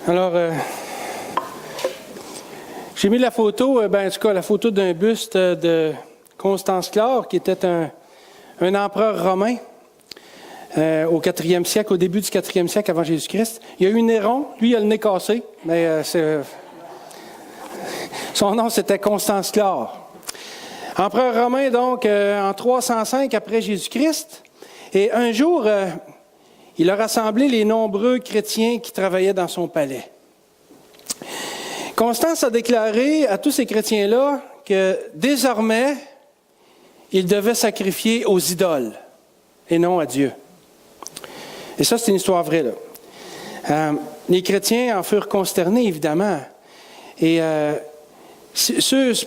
Alors, j'ai mis la photo, en tout cas la photo d'un buste de Constance Chlore, qui était un empereur romain au 4e siècle, au début du 4e siècle avant Jésus-Christ. Il y a eu Néron, lui il a le nez cassé, mais son nom c'était Constance Chlore. Empereur romain donc en 305 après Jésus-Christ. Et un jour, il a rassemblé les nombreux chrétiens qui travaillaient dans son palais. Constance a déclaré à tous ces chrétiens-là que désormais, ils devaient sacrifier aux idoles et non à Dieu. Et ça, c'est une histoire vraie, là. Les chrétiens en furent consternés, évidemment. Et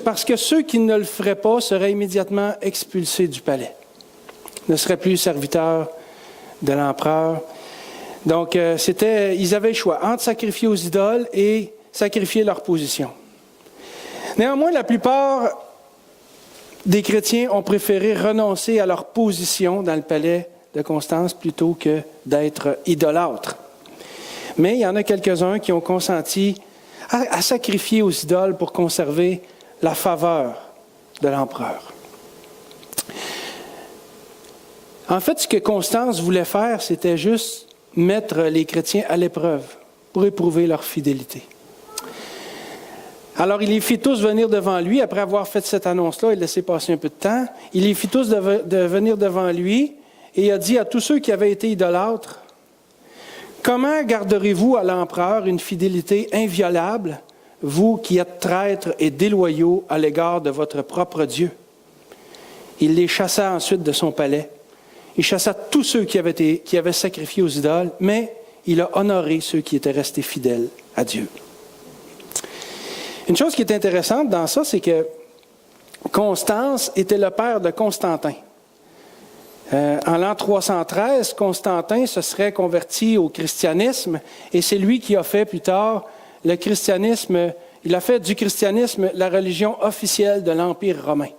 parce que ceux qui ne le feraient pas seraient immédiatement expulsés du palais. Ne seraient plus serviteurs de l'empereur. Donc, ils avaient le choix entre sacrifier aux idoles et sacrifier leur position. Néanmoins, la plupart des chrétiens ont préféré renoncer à leur position dans le palais de Constance plutôt que d'être idolâtres. Mais il y en a quelques-uns qui ont consenti à sacrifier aux idoles pour conserver la faveur de l'empereur. En fait, ce que Constance voulait faire, c'était juste mettre les chrétiens à l'épreuve pour éprouver leur fidélité. Alors, il les fit tous venir devant lui. Après avoir fait cette annonce-là, il laissait passer un peu de temps. Il les fit tous de venir devant lui et il a dit à tous ceux qui avaient été idolâtres, « Comment garderez-vous à l'empereur une fidélité inviolable, vous qui êtes traîtres et déloyaux à l'égard de votre propre Dieu? » Il les chassa ensuite de son palais. Il chassa tous ceux qui avaient sacrifié aux idoles, mais il a honoré ceux qui étaient restés fidèles à Dieu. Une chose qui est intéressante dans ça, c'est que Constance était le père de Constantin. En l'an 313, Constantin se serait converti au christianisme et c'est lui qui a fait plus tard le christianisme, il a fait du christianisme la religion officielle de l'Empire romain.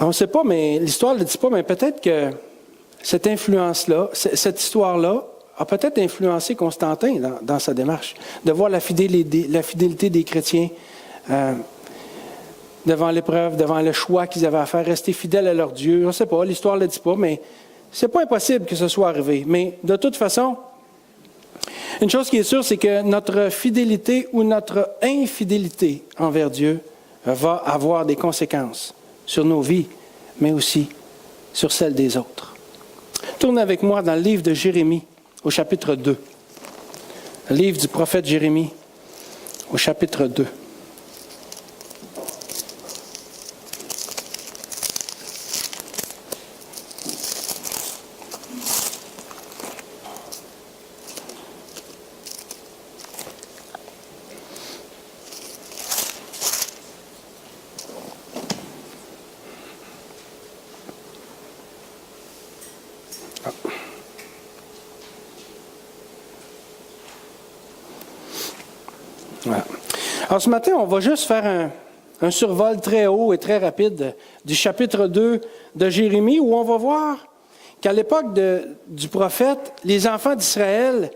On ne sait pas, mais l'histoire ne le dit pas, mais peut-être que cette influence-là, cette histoire-là, a peut-être influencé Constantin dans sa démarche, de voir la fidélité des chrétiens devant l'épreuve, devant le choix qu'ils avaient à faire, rester fidèles à leur Dieu. On ne sait pas, l'histoire ne le dit pas, mais c'est pas impossible que ce soit arrivé. Mais de toute façon, une chose qui est sûre, c'est que notre fidélité ou notre infidélité envers Dieu va avoir des conséquences sur nos vies, mais aussi sur celles des autres. Tournez avec moi dans le livre de Jérémie, au chapitre 2. Le livre du prophète Jérémie, au chapitre 2. Voilà. Alors ce matin, on va juste faire un survol très haut et très rapide du chapitre 2 de Jérémie, où on va voir qu'à l'époque du prophète, les enfants d'Israël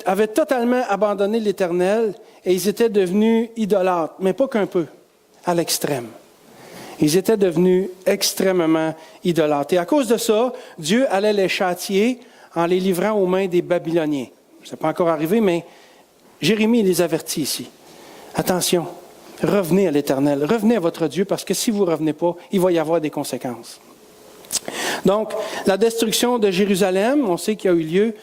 avaient totalement abandonné l'Éternel et ils étaient devenus idolâtres, mais pas qu'un peu, à l'extrême. Ils étaient devenus extrêmement idolâtres. Et à cause de ça, Dieu allait les châtier en les livrant aux mains des Babyloniens. Ce n'est pas encore arrivé, mais Jérémie les avertit ici. Attention, revenez à l'Éternel, revenez à votre Dieu, parce que si vous ne revenez pas, il va y avoir des conséquences. Donc, la destruction de Jérusalem, on sait qu'il y a eu lieu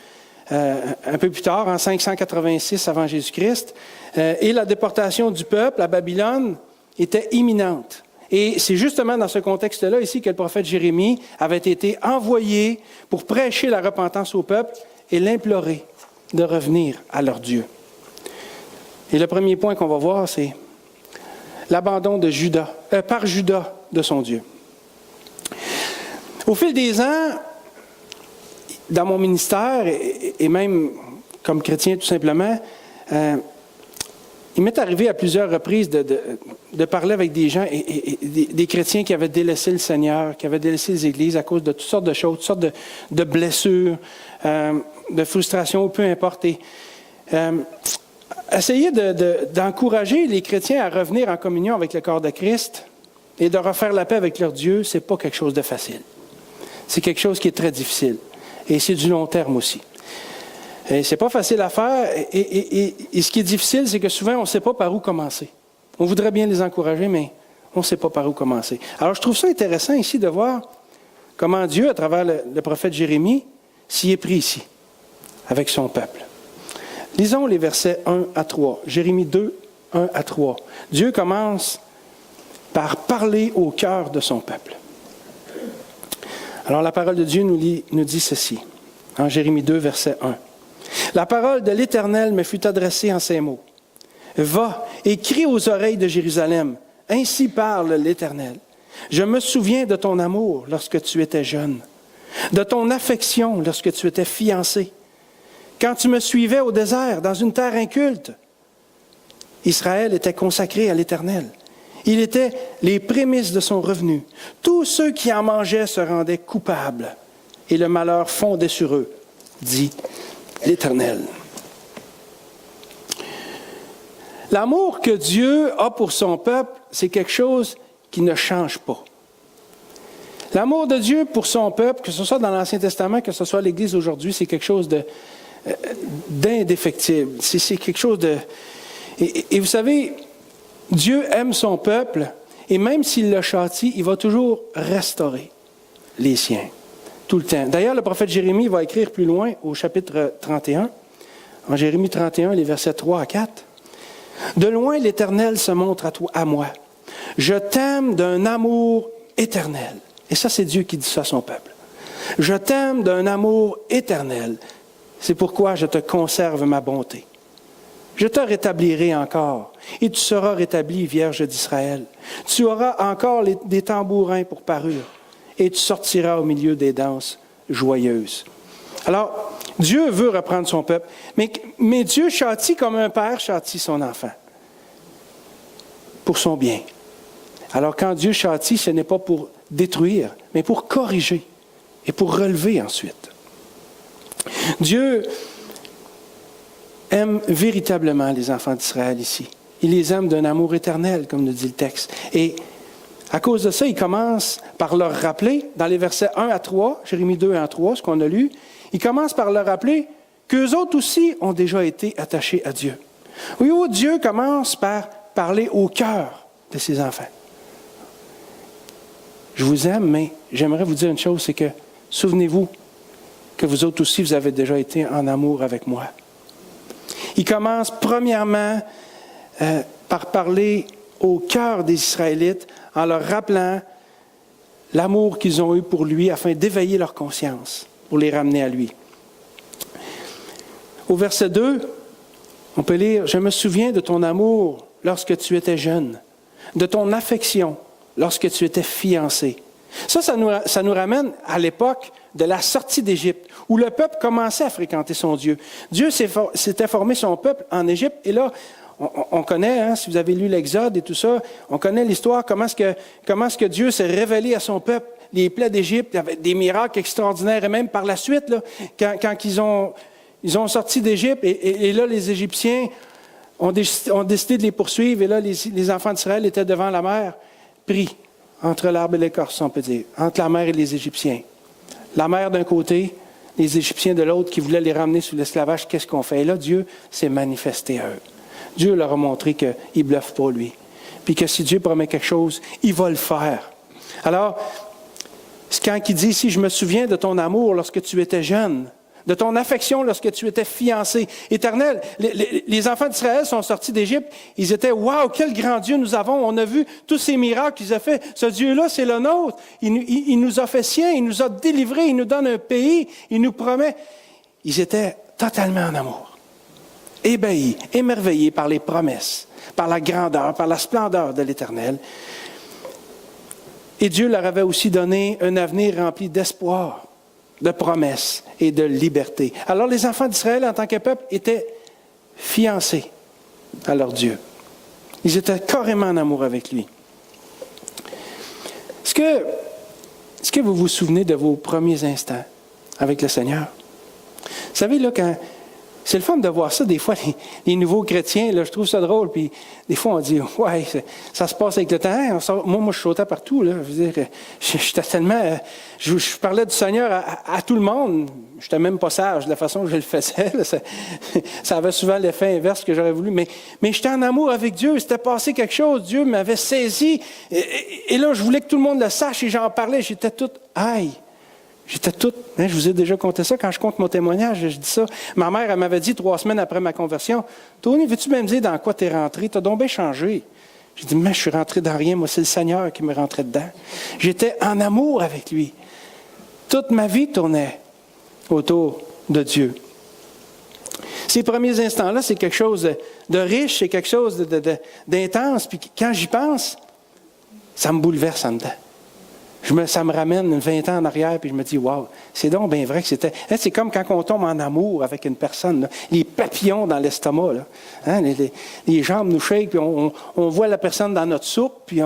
un peu plus tard, en 586 avant Jésus-Christ, et la déportation du peuple à Babylone était imminente. Et c'est justement dans ce contexte-là ici que le prophète Jérémie avait été envoyé pour prêcher la repentance au peuple et l'implorer de revenir à leur Dieu. Et le premier point qu'on va voir, c'est l'abandon de par Juda de son Dieu. Au fil des ans, dans mon ministère, et même comme chrétien tout simplement, Il m'est arrivé à plusieurs reprises de parler avec des gens, et des chrétiens qui avaient délaissé le Seigneur, qui avaient délaissé les églises à cause de toutes sortes de choses, toutes sortes de blessures, de frustrations, peu importe. Et, essayer d'encourager les chrétiens à revenir en communion avec le corps de Christ et de refaire la paix avec leur Dieu, ce n'est pas quelque chose de facile. C'est quelque chose qui est très difficile. Et c'est du long terme aussi. Et c'est pas facile à faire. Et ce qui est difficile, c'est que souvent, on ne sait pas par où commencer. On voudrait bien les encourager, mais on ne sait pas par où commencer. Alors, je trouve ça intéressant ici de voir comment Dieu, à travers le prophète Jérémie, s'y est pris ici, avec son peuple. Lisons les versets 1 à 3. Jérémie 2, 1 à 3. Dieu commence par parler au cœur de son peuple. Alors, la parole de Dieu nous dit ceci, en Jérémie 2, verset 1. « La parole de l'Éternel me fut adressée en ces mots. Va et crie aux oreilles de Jérusalem. Ainsi parle l'Éternel. Je me souviens de ton amour lorsque tu étais jeune, de ton affection lorsque tu étais fiancé, quand tu me suivais au désert, dans une terre inculte. Israël était consacré à l'Éternel. Il était les prémices de son revenu. Tous ceux qui en mangeaient se rendaient coupables, et le malheur fondait sur eux, dit l'Éternel. » L'amour que Dieu a pour son peuple, c'est quelque chose qui ne change pas. L'amour de Dieu pour son peuple, que ce soit dans l'Ancien Testament, que ce soit l'Église aujourd'hui, c'est quelque chose d'indéfectible. C'est quelque chose de... Et vous savez, Dieu aime son peuple, et même s'il le châtie, il va toujours restaurer les siens, tout le temps. D'ailleurs, le prophète Jérémie va écrire plus loin, au chapitre 31, en Jérémie 31, les versets 3 à 4. « De loin, l'Éternel se montre à moi. Je t'aime d'un amour éternel. » Et ça, c'est Dieu qui dit ça à son peuple. « Je t'aime d'un amour éternel. C'est pourquoi je te conserve ma bonté. Je te rétablirai encore, et tu seras rétabli, Vierge d'Israël. Tu auras encore des tambourins pour parure, et tu sortiras au milieu des danses joyeuses. » Alors, Dieu veut reprendre son peuple, mais Dieu châtie comme un père châtie son enfant, pour son bien. Alors, quand Dieu châtie, ce n'est pas pour détruire, mais pour corriger et pour relever ensuite. Dieu aime véritablement les enfants d'Israël ici. Il les aime d'un amour éternel, comme nous dit le texte. Et à cause de ça, il commence par leur rappeler, dans les versets 1 à 3, Jérémie 2 1 à 3, ce qu'on a lu, il commence par leur rappeler qu'eux autres aussi ont déjà été attachés à Dieu. Oui, Dieu commence par parler au cœur de ses enfants. Je vous aime, mais j'aimerais vous dire une chose, c'est que, souvenez-vous que vous autres aussi, vous avez déjà été en amour avec moi. Il commence premièrement par parler au cœur des Israélites en leur rappelant l'amour qu'ils ont eu pour lui afin d'éveiller leur conscience, pour les ramener à lui. Au verset 2, on peut lire « Je me souviens de ton amour lorsque tu étais jeune, de ton affection lorsque tu étais fiancé. » Ça nous ramène à l'époque de la sortie d'Égypte, où le peuple commençait à fréquenter son Dieu. Dieu s'était formé son peuple en Égypte, et là, on connaît, si vous avez lu l'Exode et tout ça, on connaît l'histoire, comment est-ce que Dieu s'est révélé à son peuple, les plaies d'Égypte, il y avait des miracles extraordinaires, et même par la suite, là, quand ils ont sorti d'Égypte, et là, les Égyptiens ont décidé de les poursuivre, et là, les enfants d'Israël étaient devant la mer, pris entre l'arbre et l'écorce, on peut dire, entre la mer et les Égyptiens. La mer d'un côté, les Égyptiens de l'autre qui voulaient les ramener sous l'esclavage, qu'est-ce qu'on fait? Et là, Dieu s'est manifesté à eux. Dieu leur a montré qu'il ne bluffe pas, lui. Puis que si Dieu promet quelque chose, il va le faire. Alors, quand il dit ici, « Je me souviens de ton amour lorsque tu étais jeune, de ton affection lorsque tu étais fiancé. » Éternel, les enfants d'Israël sont sortis d'Égypte, ils étaient « Wow, quel grand Dieu nous avons! On a vu tous ces miracles qu'il a fait. Ce Dieu-là, c'est le nôtre. Il nous a fait sien, il nous a délivrés, il nous donne un pays, il nous promet. » Ils étaient totalement en amour. Ébahis, émerveillés par les promesses, par la grandeur, par la splendeur de l'Éternel. Et Dieu leur avait aussi donné un avenir rempli d'espoir, de promesses et de liberté. Alors les enfants d'Israël, en tant que peuple, étaient fiancés. à leur Dieu. Ils étaient carrément en amour avec lui. Est-ce que vous vous souvenez de vos premiers instants avec le Seigneur? Vous savez, là, c'est le fun de voir ça, des fois, les nouveaux chrétiens, là, je trouve ça drôle, puis des fois, on dit, ouais, ça se passe avec le temps. Moi, je sautais partout, là, je veux dire, j'étais tellement, je parlais du Seigneur à tout le monde, je n'étais même pas sage de la façon que je le faisais, là, ça avait souvent l'effet inverse que j'aurais voulu, mais j'étais en amour avec Dieu, c'était passé quelque chose, Dieu m'avait saisi, et là, je voulais que tout le monde le sache, et j'en parlais, j'étais toute, aïe. J'étais toute, je vous ai déjà conté ça, quand je compte mon témoignage, je dis ça. Ma mère, elle m'avait dit 3 semaines après ma conversion, « Tony, veux-tu même dire dans quoi tu es rentré? Tu as donc bien changé. » J'ai dit, « Mais je suis rentré dans rien, moi, c'est le Seigneur qui me rentrait dedans. » J'étais en amour avec lui. Toute ma vie tournait autour de Dieu. Ces premiers instants-là, c'est quelque chose de riche, c'est quelque chose d'intense, puis quand j'y pense, ça me bouleverse en dedans. Ça me ramène 20 ans en arrière, puis je me dis, wow, c'est donc bien vrai que c'était. Hein, c'est comme quand on tombe en amour avec une personne, là, les papillons dans l'estomac, là, hein, les jambes nous shake, puis on voit la personne dans notre soupe, puis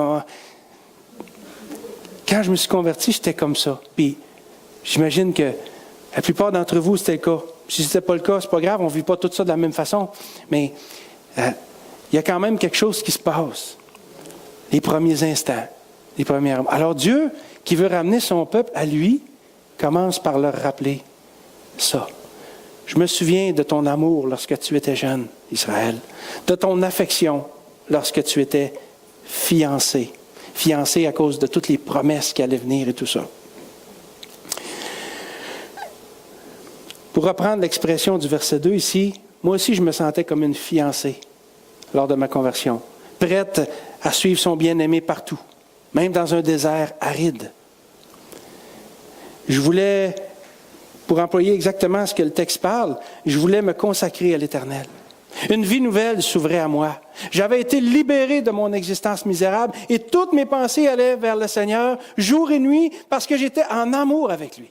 quand je me suis converti, j'étais comme ça. Puis j'imagine que la plupart d'entre vous, c'était le cas. Si ce n'était pas le cas, c'est pas grave, on ne vit pas tout ça de la même façon. Mais il y a quand même quelque chose qui se passe. Les premiers instants. Les premières. Alors Dieu, qui veut ramener son peuple à lui, commence par leur rappeler ça. Je me souviens de ton amour lorsque tu étais jeune, Israël, de ton affection lorsque tu étais fiancé. Fiancé à cause de toutes les promesses qui allaient venir et tout ça. Pour reprendre l'expression du verset 2 ici, moi aussi je me sentais comme une fiancée lors de ma conversion, prête à suivre son bien-aimé partout. Même dans un désert aride. Je voulais, pour employer exactement ce que le texte parle, je voulais me consacrer à l'Éternel. Une vie nouvelle s'ouvrait à moi. J'avais été libéré de mon existence misérable et toutes mes pensées allaient vers le Seigneur jour et nuit parce que j'étais en amour avec lui.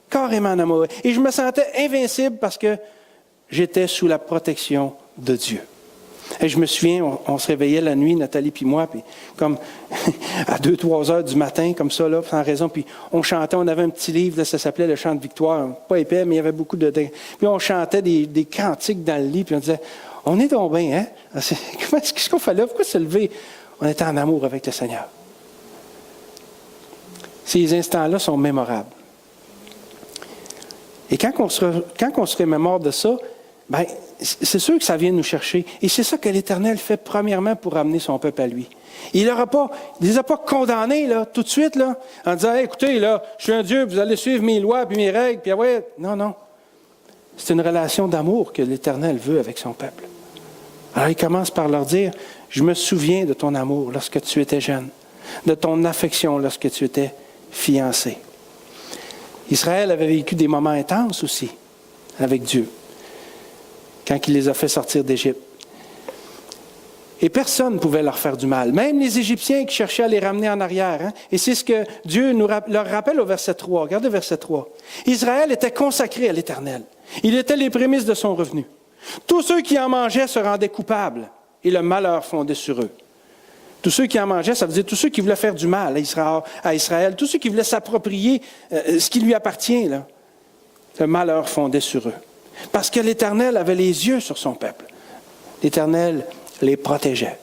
Carrément en amour. Et je me sentais invincible parce que j'étais sous la protection de Dieu. Et je me souviens, on se réveillait la nuit, Nathalie puis moi, puis comme à 2-3 heures du matin, comme ça, là, sans raison, puis on chantait, on avait un petit livre, là, ça s'appelait Le Chant de Victoire, pas épais, mais il y avait beaucoup de... Puis on chantait des cantiques dans le lit, puis on disait, on est donc bien, hein? Qu'est-ce qu'on fait là? Pourquoi se lever? On était en amour avec le Seigneur. Ces instants-là sont mémorables. Et quand on se remémore de ça, bien, c'est sûr que ça vient nous chercher. Et c'est ça que l'Éternel fait premièrement pour amener son peuple à lui. Il ne les a pas condamnés là, tout de suite là, en disant hey, « Écoutez, là, je suis un Dieu, vous allez suivre mes lois puis mes règles. » Puis ouais, non. C'est une relation d'amour que l'Éternel veut avec son peuple. Alors il commence par leur dire « Je me souviens de ton amour lorsque tu étais jeune, de ton affection lorsque tu étais fiancé. » Israël avait vécu des moments intenses aussi avec Dieu, quand il les a fait sortir d'Égypte. Et personne ne pouvait leur faire du mal, même les Égyptiens qui cherchaient à les ramener en arrière. Hein? Et c'est ce que Dieu leur rappelle au verset 3. Regardez verset 3. Israël était consacré à l'Éternel. Il était les prémices de son revenu. Tous ceux qui en mangeaient se rendaient coupables et le malheur fondait sur eux. Tous ceux qui en mangeaient, ça veut dire tous ceux qui voulaient faire du mal à Israël, tous ceux qui voulaient s'approprier ce qui lui appartient, là, le malheur fondait sur eux. Parce que l'Éternel avait les yeux sur son peuple. L'Éternel les protégeait.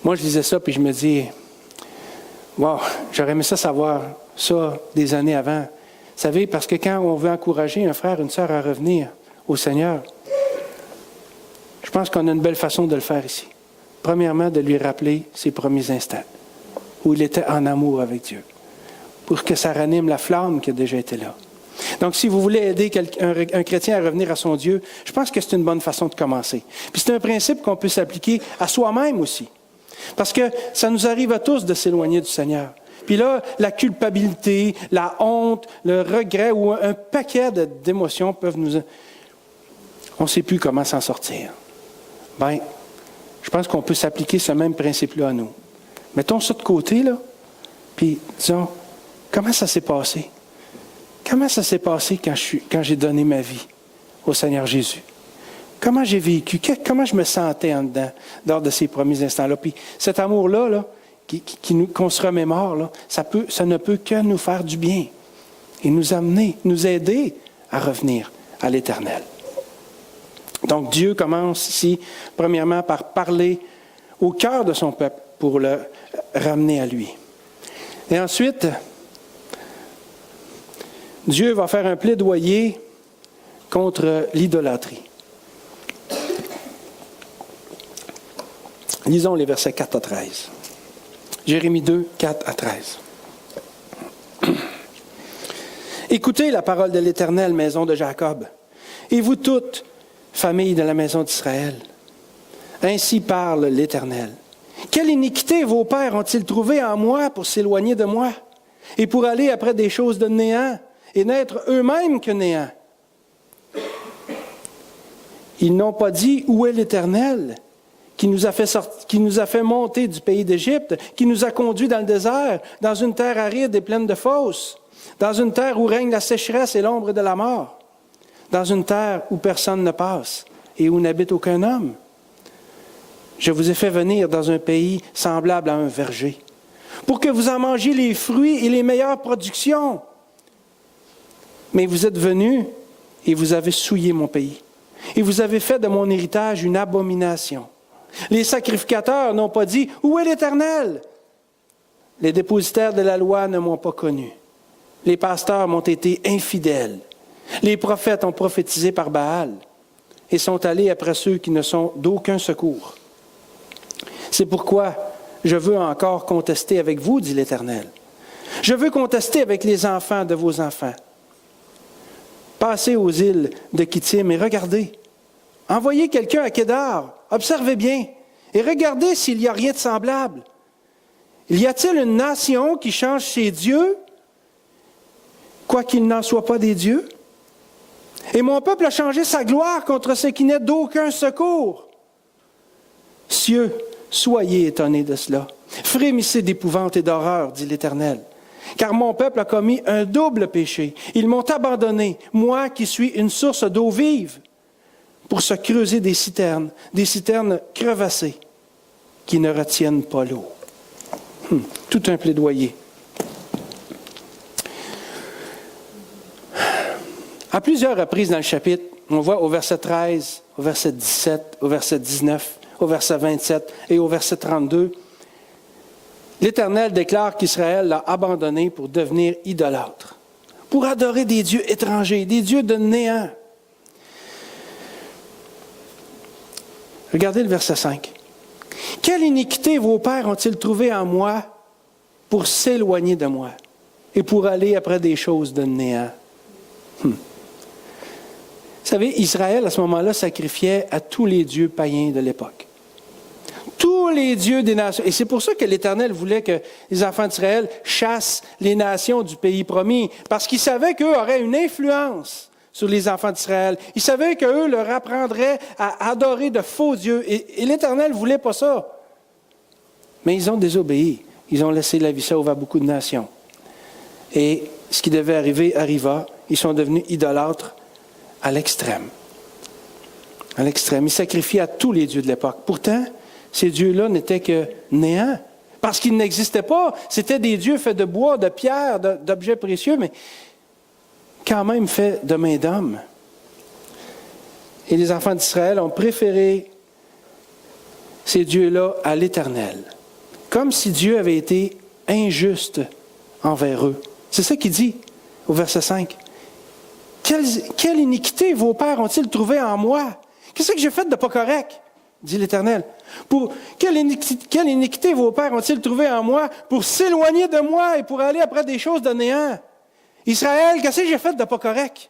Moi, je disais ça, puis je me dis, wow, j'aurais aimé ça savoir ça des années avant. Vous savez, parce que quand on veut encourager un frère, une sœur à revenir au Seigneur, je pense qu'on a une belle façon de le faire ici. Premièrement, de lui rappeler ses premiers instants, où il était en amour avec Dieu, pour que ça ranime la flamme qui a déjà été là. Donc, si vous voulez aider un chrétien à revenir à son Dieu, je pense que c'est une bonne façon de commencer. Puis c'est un principe qu'on peut s'appliquer à soi-même aussi. Parce que ça nous arrive à tous de s'éloigner du Seigneur. Puis là, la culpabilité, la honte, le regret ou un paquet d'émotions peuvent nous... On ne sait plus comment s'en sortir. Bien, je pense qu'on peut s'appliquer ce même principe-là à nous. Mettons ça de côté, là, puis disons, comment ça s'est passé? Comment ça s'est passé quand j'ai donné ma vie au Seigneur Jésus? Comment j'ai vécu? Comment je me sentais en dedans, lors de ces premiers instants-là? Puis cet amour-là, là, qu'on se remémore, là, ça ne peut que nous faire du bien et nous amener, nous aider à revenir à l'Éternel. Donc Dieu commence ici, premièrement, par parler au cœur de son peuple pour le ramener à lui. Et ensuite, Dieu va faire un plaidoyer contre l'idolâtrie. Lisons les versets 4 à 13. Jérémie 2, 4 à 13. Écoutez la parole de l'Éternel, maison de Jacob, et vous toutes, famille de la maison d'Israël. Ainsi parle l'Éternel. Quelle iniquité vos pères ont-ils trouvé en moi pour s'éloigner de moi, et pour aller après des choses de néant, et n'être eux-mêmes que néant? Ils n'ont pas dit, où est l'Éternel, qui nous a fait monter du pays d'Égypte, qui nous a conduits dans le désert, dans une terre aride et pleine de fosses, dans une terre où règne la sécheresse et l'ombre de la mort, dans une terre où personne ne passe et où n'habite aucun homme. Je vous ai fait venir dans un pays semblable à un verger, pour que vous en mangiez les fruits et les meilleures productions. Mais vous êtes venus et vous avez souillé mon pays, et vous avez fait de mon héritage une abomination. Les sacrificateurs n'ont pas dit, où est l'Éternel? Les dépositaires de la loi ne m'ont pas connu. Les pasteurs m'ont été infidèles. Les prophètes ont prophétisé par Baal et sont allés après ceux qui ne sont d'aucun secours. C'est pourquoi je veux encore contester avec vous, dit l'Éternel. Je veux contester avec les enfants de vos enfants. Passez aux îles de Kittim et regardez. Envoyez quelqu'un à Kédar, observez bien, et regardez s'il n'y a rien de semblable. Y a-t-il une nation qui change ses dieux, quoiqu'il n'en soit pas des dieux? Et mon peuple a changé sa gloire contre ce qui n'est d'aucun secours. Cieux, soyez étonnés de cela. Frémissez d'épouvante et d'horreur, dit l'Éternel. Car mon peuple a commis un double péché. Ils m'ont abandonné, moi qui suis une source d'eau vive, pour se creuser des citernes crevassées, qui ne retiennent pas l'eau. Tout un plaidoyer. À plusieurs reprises dans le chapitre, on voit au verset 13, au verset 17, au verset 19, au verset 27 et au verset 32, l'Éternel déclare qu'Israël l'a abandonné pour devenir idolâtre, pour adorer des dieux étrangers, des dieux de néant. Regardez le verset 5. Quelle iniquité vos pères ont-ils trouvé en moi pour s'éloigner de moi et pour aller après des choses de néant? Vous savez, Israël, à ce moment-là, sacrifiait à tous les dieux païens de l'époque. Tous les dieux des nations. Et c'est pour ça que l'Éternel voulait que les enfants d'Israël chassent les nations du pays promis, parce qu'ils savaient qu'eux auraient une influence sur les enfants d'Israël. Ils savaient qu'eux leur apprendraient à adorer de faux dieux. Et l'Éternel ne voulait pas ça. Mais ils ont désobéi. Ils ont laissé la vie sauve à beaucoup de nations. Et ce qui devait arriver arriva. Ils sont devenus idolâtres à l'extrême. À l'extrême. Ils sacrifiaient à tous les dieux de l'époque. Pourtant, ces dieux-là n'étaient que néants. Parce qu'ils n'existaient pas. C'était des dieux faits de bois, de pierre, d'objets précieux, mais quand même faits de main d'homme. Et les enfants d'Israël ont préféré ces dieux-là à l'Éternel. Comme si Dieu avait été injuste envers eux. C'est ça qu'il dit au verset 5. Quelle iniquité vos pères ont-ils trouvé en moi? Qu'est-ce que j'ai fait de pas correct? Dit l'Éternel. Quelle iniquité vos pères ont-ils trouvé en moi pour s'éloigner de moi et pour aller après des choses de néant? Israël, qu'est-ce que j'ai fait de pas correct?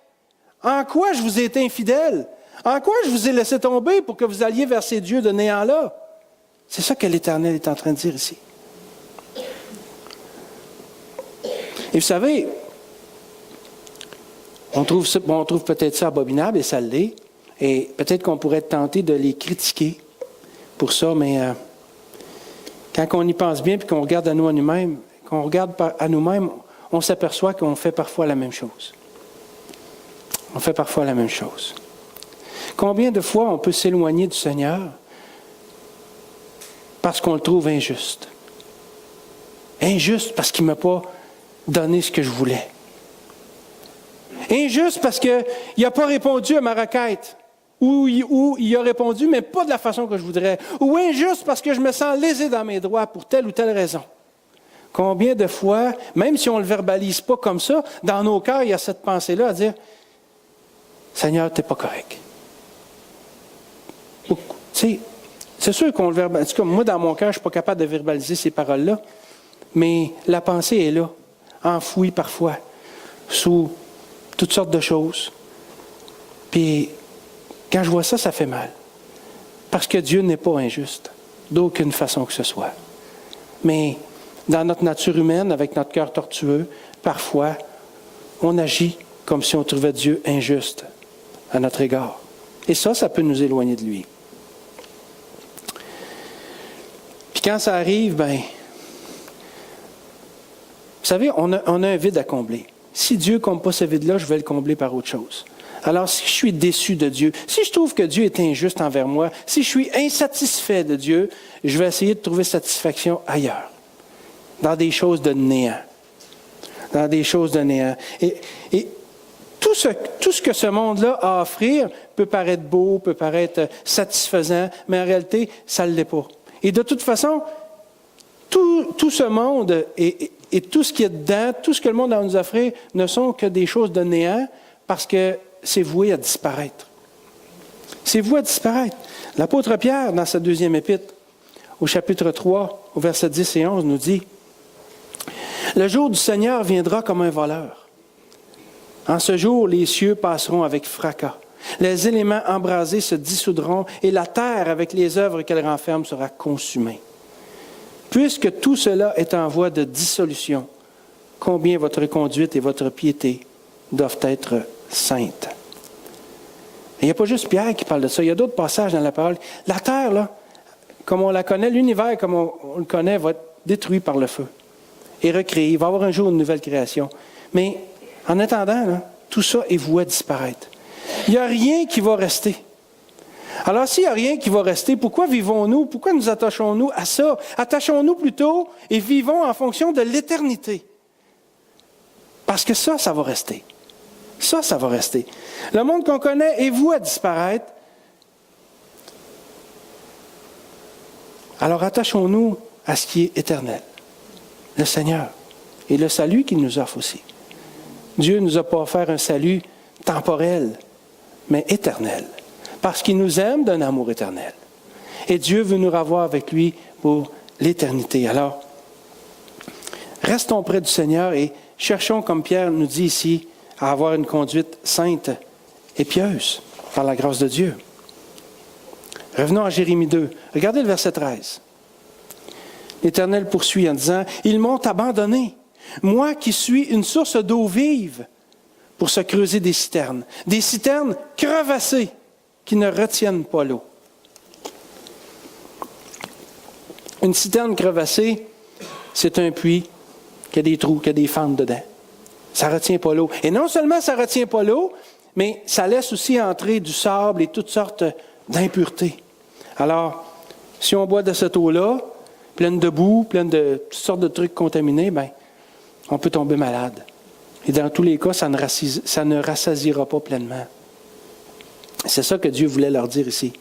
En quoi je vous ai été infidèle? En quoi je vous ai laissé tomber pour que vous alliez vers ces dieux de néant-là? C'est ça que l'Éternel est en train de dire ici. Et vous savez, on trouve peut-être ça abominable, et ça l'est, et peut-être qu'on pourrait être tenté de les critiquer pour ça, mais quand on y pense bien, puis qu'on regarde à nous-mêmes, on s'aperçoit qu'on fait parfois la même chose. On fait parfois la même chose. Combien de fois on peut s'éloigner du Seigneur parce qu'on le trouve injuste? Injuste parce qu'il ne m'a pas donné ce que je voulais. Injuste parce qu'il n'a pas répondu à ma requête. Ou il a répondu, mais pas de la façon que je voudrais. Ou injuste parce que je me sens lésé dans mes droits pour telle ou telle raison. Combien de fois, même si on ne le verbalise pas comme ça, dans nos cœurs, il y a cette pensée-là à dire « Seigneur, tu n'es pas correct. » Tu sais, c'est sûr qu'on le verbalise. En tout cas, moi, dans mon cœur, je ne suis pas capable de verbaliser ces paroles-là, mais la pensée est là, enfouie parfois, sous toutes sortes de choses. Puis, quand je vois ça, ça fait mal. Parce que Dieu n'est pas injuste, d'aucune façon que ce soit. Mais dans notre nature humaine, avec notre cœur tortueux, parfois, on agit comme si on trouvait Dieu injuste à notre égard. Et ça peut nous éloigner de lui. Puis quand ça arrive, vous savez, on a un vide à combler. Si Dieu ne comble pas ce vide-là, je vais le combler par autre chose. Alors, si je suis déçu de Dieu, si je trouve que Dieu est injuste envers moi, si je suis insatisfait de Dieu, je vais essayer de trouver satisfaction ailleurs, dans des choses de néant. Dans des choses de néant. Et tout ce que ce monde-là a à offrir peut paraître beau, peut paraître satisfaisant, mais en réalité, ça ne l'est pas. Et de toute façon, tout ce monde et tout ce qui est dedans, tout ce que le monde a à nous offrir, ne sont que des choses de néant parce que c'est voué à disparaître. C'est voué à disparaître. L'apôtre Pierre, dans sa deuxième épître, au chapitre 3, au verset 10 et 11, nous dit « Le jour du Seigneur viendra comme un voleur. En ce jour, les cieux passeront avec fracas. Les éléments embrasés se dissoudront et la terre, avec les œuvres qu'elle renferme, sera consumée. Puisque tout cela est en voie de dissolution, combien votre conduite et votre piété doivent être saintes. » Et il n'y a pas juste Pierre qui parle de ça, il y a d'autres passages dans la parole. La terre, là, comme on la connaît, l'univers comme on le connaît, va être détruit par le feu et recréé. Il va y avoir un jour une nouvelle création. Mais en attendant, là, tout ça est voué à disparaître. Il n'y a rien qui va rester. Alors, s'il n'y a rien qui va rester, pourquoi vivons-nous? Pourquoi nous attachons-nous à ça? Attachons-nous plutôt et vivons en fonction de l'éternité. Parce que ça va rester. Ça va rester. Le monde qu'on connaît est voué à disparaître. Alors, attachons-nous à ce qui est éternel. Le Seigneur. Et le salut qu'il nous offre aussi. Dieu ne nous a pas offert un salut temporel, mais éternel. Parce qu'il nous aime d'un amour éternel. Et Dieu veut nous revoir avec lui pour l'éternité. Alors, restons près du Seigneur et cherchons, comme Pierre nous dit ici, à avoir une conduite sainte et pieuse par la grâce de Dieu. Revenons à Jérémie 2. Regardez le verset 13. L'Éternel poursuit en disant « Ils m'ont abandonné, moi qui suis une source d'eau vive, pour se creuser des citernes crevassées, qui ne retiennent pas l'eau. » Une citerne crevassée, c'est un puits qui a des trous, qui a des fentes dedans. Ça ne retient pas l'eau. Et non seulement ça ne retient pas l'eau, mais ça laisse aussi entrer du sable et toutes sortes d'impuretés. Alors, si on boit de cette eau-là, pleine de boue, pleine de toutes sortes de trucs contaminés, on peut tomber malade. Et dans tous les cas, ça ne rassasiera pas pleinement. C'est ça que Dieu voulait leur dire ici.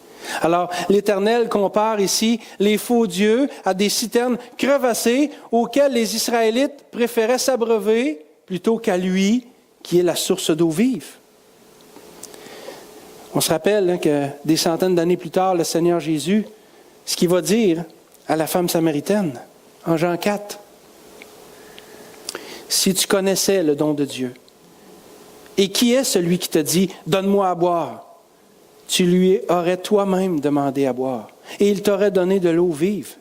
Alors, l'Éternel compare ici les faux dieux à des citernes crevassées auxquelles les Israélites préféraient s'abreuver plutôt qu'à lui, qui est la source d'eau vive. On se rappelle que des centaines d'années plus tard, le Seigneur Jésus, ce qu'il va dire à la femme samaritaine, en Jean 4, « Si tu connaissais le don de Dieu, et qui est celui qui te dit, donne-moi à boire, tu lui aurais toi-même demandé à boire, et il t'aurait donné de l'eau vive.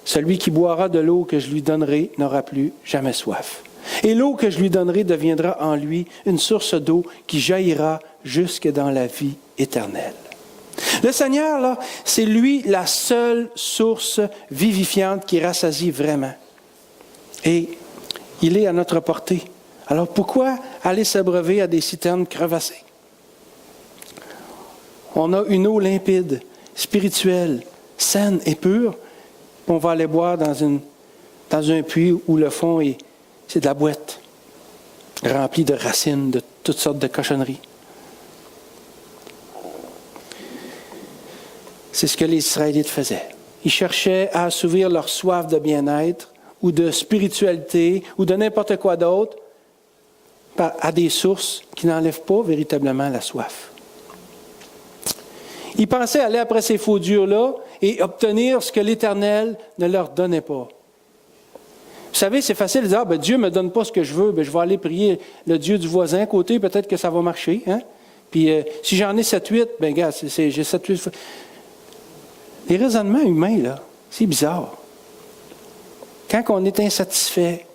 Celui qui boira de l'eau que je lui donnerai n'aura plus jamais soif. Et l'eau que je lui donnerai deviendra en lui une source d'eau qui jaillira jusque dans la vie éternelle. » Le Seigneur, là, c'est lui la seule source vivifiante qui rassasie vraiment. Et il est à notre portée. Alors pourquoi aller s'abreuver à des citernes crevassées? On a une eau limpide, spirituelle, saine et pure. On va aller boire dans un puits où le fond c'est de la boîte, remplie de racines, de toutes sortes de cochonneries. C'est ce que les Israélites faisaient. Ils cherchaient à assouvir leur soif de bien-être ou de spiritualité ou de n'importe quoi d'autre à des sources qui n'enlèvent pas véritablement la soif. Ils pensaient aller après ces faux dieux-là et obtenir ce que l'Éternel ne leur donnait pas. Vous savez, c'est facile de dire, Dieu ne me donne pas ce que je veux, je vais aller prier le Dieu du voisin à côté, peut-être que ça va marcher. Hein? Puis si j'en ai 7-8, regarde, j'ai 7-8. Les raisonnements humains, là, c'est bizarre. Quand on est insatisfait,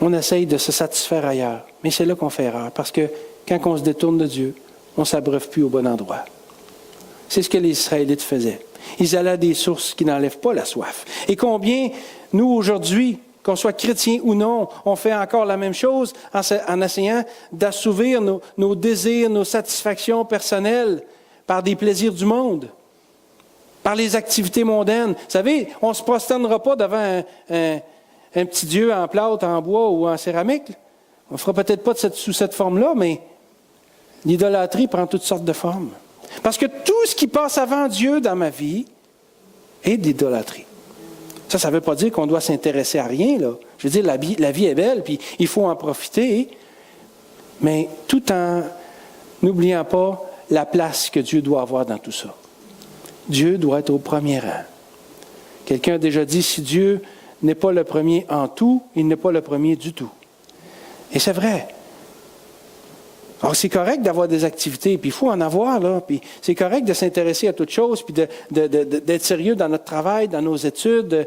on essaye de se satisfaire ailleurs. Mais c'est là qu'on fait erreur, parce que quand on se détourne de Dieu, on ne s'abreuve plus au bon endroit. C'est ce que les Israélites faisaient. Ils allaient à des sources qui n'enlèvent pas la soif. Et combien, nous, aujourd'hui, qu'on soit chrétiens ou non, on fait encore la même chose en essayant d'assouvir nos désirs, nos satisfactions personnelles par des plaisirs du monde, par les activités mondaines. Vous savez, on ne se prosternera pas devant un petit dieu en plâtre, en bois ou en céramique. On ne fera peut-être pas sous cette forme-là, mais l'idolâtrie prend toutes sortes de formes. Parce que tout ce qui passe avant Dieu dans ma vie est de l'idolâtrie. Ça ne veut pas dire qu'on doit s'intéresser à rien, là. Je veux dire, la vie est belle, puis il faut en profiter, mais tout en n'oubliant pas la place que Dieu doit avoir dans tout ça. Dieu doit être au premier rang. Quelqu'un a déjà dit, si Dieu n'est pas le premier en tout, il n'est pas le premier du tout. Et c'est vrai. Alors, c'est correct d'avoir des activités, puis il faut en avoir, là. Puis c'est correct de s'intéresser à toutes choses, puis d'être sérieux dans notre travail, dans nos études.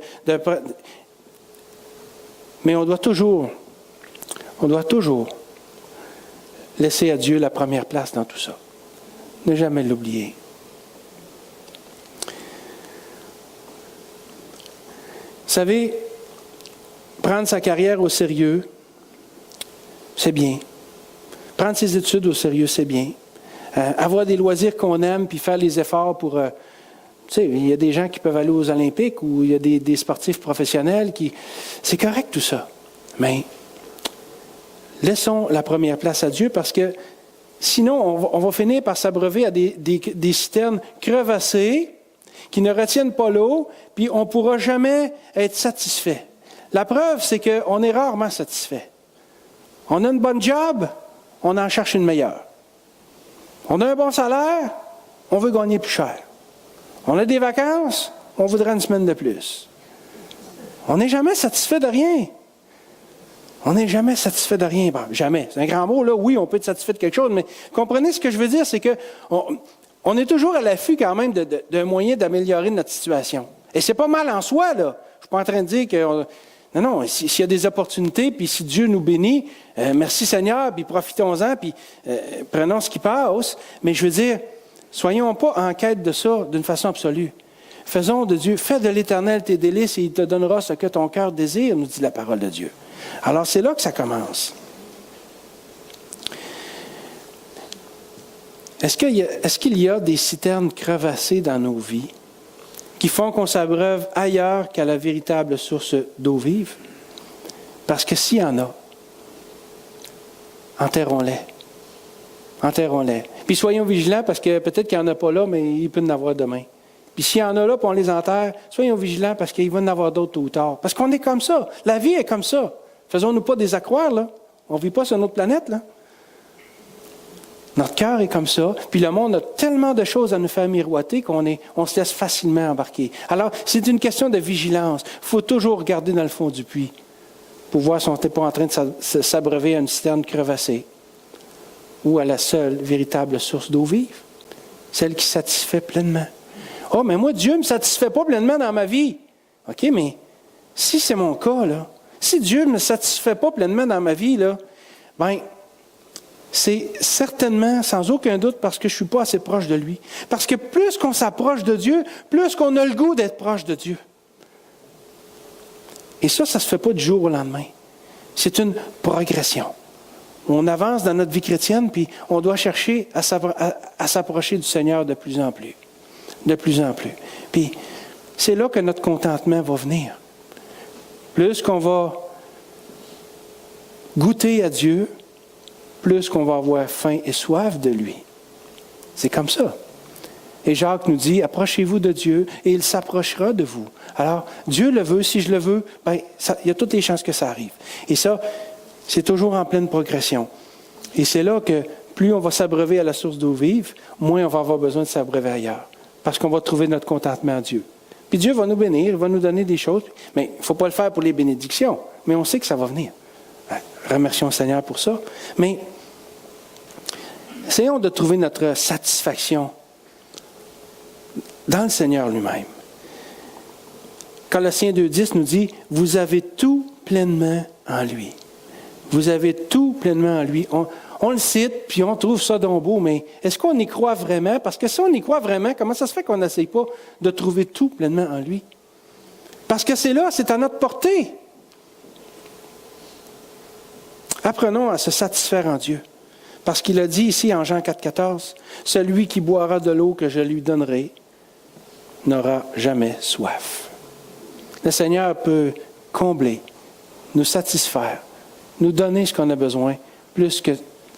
Mais on doit toujours laisser à Dieu la première place dans tout ça. Ne jamais l'oublier. Vous savez, prendre sa carrière au sérieux, c'est bien. Prendre ses études au sérieux, c'est bien. Avoir des loisirs qu'on aime, puis faire les efforts pour... tu sais, il y a des gens qui peuvent aller aux Olympiques ou il y a des sportifs professionnels qui... C'est correct tout ça. Mais laissons la première place à Dieu parce que sinon, on va finir par s'abreuver à des citernes crevassées qui ne retiennent pas l'eau, puis on ne pourra jamais être satisfait. La preuve, c'est qu'on est rarement satisfait. On a une bonne job, on en cherche une meilleure. On a un bon salaire, on veut gagner plus cher. On a des vacances, on voudrait une semaine de plus. On n'est jamais satisfait de rien. On n'est jamais satisfait de rien. Bon, jamais. C'est un grand mot, là. Oui, on peut être satisfait de quelque chose, mais comprenez ce que je veux dire, c'est que on est toujours à l'affût quand même d'un moyen d'améliorer notre situation. Et c'est pas mal en soi, là. Je ne suis pas en train de dire que... Non, s'il y a des opportunités, puis si Dieu nous bénit, merci Seigneur, puis profitons-en, puis prenons ce qui passe. Mais je veux dire, soyons pas en quête de ça d'une façon absolue. Faisons de Dieu, fais de l'Éternel tes délices et il te donnera ce que ton cœur désire, nous dit la parole de Dieu. Alors c'est là que ça commence. Est-ce qu'il y a des citernes crevassées dans nos vies qui font qu'on s'abreuve ailleurs qu'à la véritable source d'eau vive? Parce que s'il y en a, enterrons-les. Enterrons-les. Puis soyons vigilants parce que peut-être qu'il n'y en a pas là, mais il peut y en avoir demain. Puis s'il y en a là, puis on les enterre, soyons vigilants parce qu'il va y en avoir d'autres tôt ou tard. Parce qu'on est comme ça. La vie est comme ça. Faisons-nous pas des accroires, là. On ne vit pas sur notre planète, là. Notre cœur est comme ça, puis le monde a tellement de choses à nous faire miroiter on se laisse facilement embarquer. Alors, c'est une question de vigilance. Il faut toujours regarder dans le fond du puits pour voir si on n'était pas en train de s'abreuver à une citerne crevassée ou à la seule véritable source d'eau vive, celle qui satisfait pleinement. « Oh, mais moi, Dieu ne me satisfait pas pleinement dans ma vie. » OK, mais si c'est mon cas, là, si Dieu ne me satisfait pas pleinement dans ma vie, là, bien, c'est certainement, sans aucun doute, parce que je ne suis pas assez proche de lui. Parce que plus qu'on s'approche de Dieu, plus qu'on a le goût d'être proche de Dieu. Et ça ne se fait pas du jour au lendemain. C'est une progression. On avance dans notre vie chrétienne, puis on doit chercher à s'approcher du Seigneur de plus en plus. De plus en plus. Puis, c'est là que notre contentement va venir. Plus qu'on va goûter à Dieu, plus qu'on va avoir faim et soif de lui. C'est comme ça. Et Jacques nous dit, approchez-vous de Dieu et il s'approchera de vous. Alors, Dieu le veut, si je le veux, il y a toutes les chances que ça arrive. Et ça, c'est toujours en pleine progression. Et c'est là que plus on va s'abreuver à la source d'eau vive, moins on va avoir besoin de s'abreuver ailleurs. Parce qu'on va trouver notre contentement en Dieu. Puis Dieu va nous bénir, il va nous donner des choses. Mais il ne faut pas le faire pour les bénédictions. Mais on sait que ça va venir. Remercions le Seigneur pour ça. Mais essayons de trouver notre satisfaction dans le Seigneur lui-même. Colossiens 2,10 nous dit, « Vous avez tout pleinement en lui. » Vous avez tout pleinement en lui. On le cite, puis on trouve ça donc beau, mais est-ce qu'on y croit vraiment? Parce que si on y croit vraiment, comment ça se fait qu'on n'essaye pas de trouver tout pleinement en lui? Parce que c'est là, c'est à notre portée. Apprenons à se satisfaire en Dieu. Parce qu'il a dit ici en Jean 4,14, « Celui qui boira de l'eau que je lui donnerai n'aura jamais soif. » Le Seigneur peut combler, nous satisfaire, nous donner ce qu'on a besoin, plus que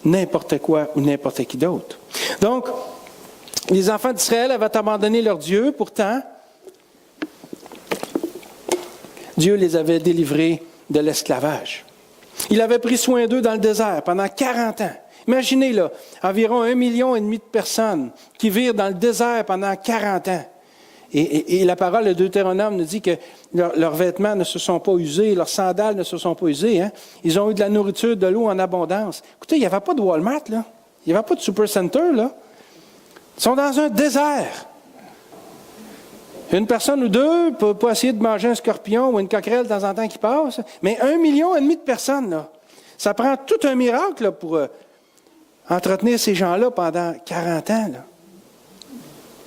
n'importe quoi ou n'importe qui d'autre. Donc, les enfants d'Israël avaient abandonné leur Dieu, pourtant, Dieu les avait délivrés de l'esclavage. Il avait pris soin d'eux dans le désert pendant 40 ans. Imaginez, là, environ 1,5 million de personnes qui vivent dans le désert pendant 40 ans. Et la parole de Deutéronome nous dit que leurs vêtements ne se sont pas usés, leurs sandales ne se sont pas usées. Hein? Ils ont eu de la nourriture, de l'eau en abondance. Écoutez, il n'y avait pas de Walmart, là. Il n'y avait pas de Supercenter, là. Ils sont dans un désert. Une personne ou deux peut essayer de manger un scorpion ou une coquerelle de temps en temps qui passe, mais 1,5 million de personnes, là. Ça prend tout un miracle là, pour entretenir ces gens-là pendant 40 ans. Là.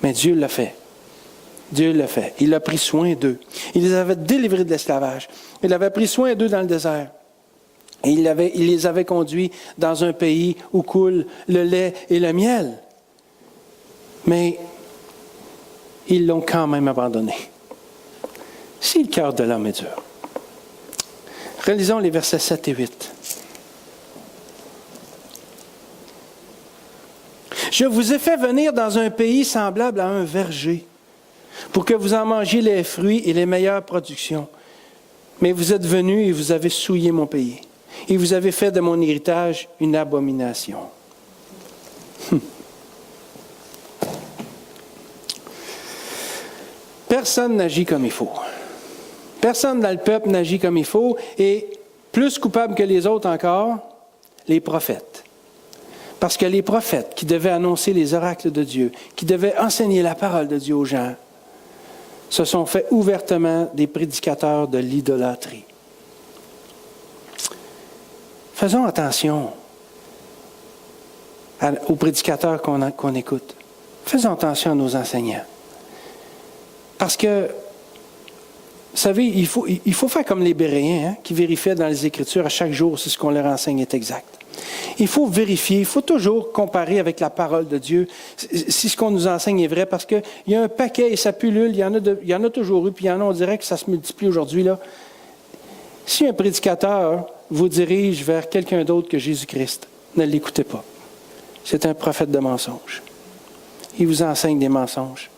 Mais Dieu l'a fait. Dieu l'a fait. Il a pris soin d'eux. Il les avait délivrés de l'esclavage. Il avait pris soin d'eux dans le désert. Et il les avait conduits dans un pays où coule le lait et le miel. Mais ils l'ont quand même abandonné. Si le cœur de l'homme est dur. Relisons les versets 7 et 8. Je vous ai fait venir dans un pays semblable à un verger, pour que vous en mangiez les fruits et les meilleures productions. Mais vous êtes venus et vous avez souillé mon pays. Et vous avez fait de mon héritage une abomination. Personne n'agit comme il faut. Personne dans le peuple n'agit comme il faut. Et plus coupable que les autres encore, les prophètes. Parce que les prophètes qui devaient annoncer les oracles de Dieu, qui devaient enseigner la parole de Dieu aux gens, se sont fait ouvertement des prédicateurs de l'idolâtrie. Faisons attention aux prédicateurs qu'on écoute. Faisons attention à nos enseignants. Parce que, vous savez, il faut faire comme les Béréens, qui vérifiaient dans les Écritures à chaque jour si ce qu'on leur enseigne est exact. Il faut vérifier, il faut toujours comparer avec la parole de Dieu si ce qu'on nous enseigne est vrai, parce qu'il y a un paquet et ça pullule, il y en a toujours eu, puis il y en a, on dirait que ça se multiplie aujourd'hui. Là. Si un prédicateur vous dirige vers quelqu'un d'autre que Jésus-Christ, ne l'écoutez pas. C'est un prophète de mensonges. Il vous enseigne des mensonges.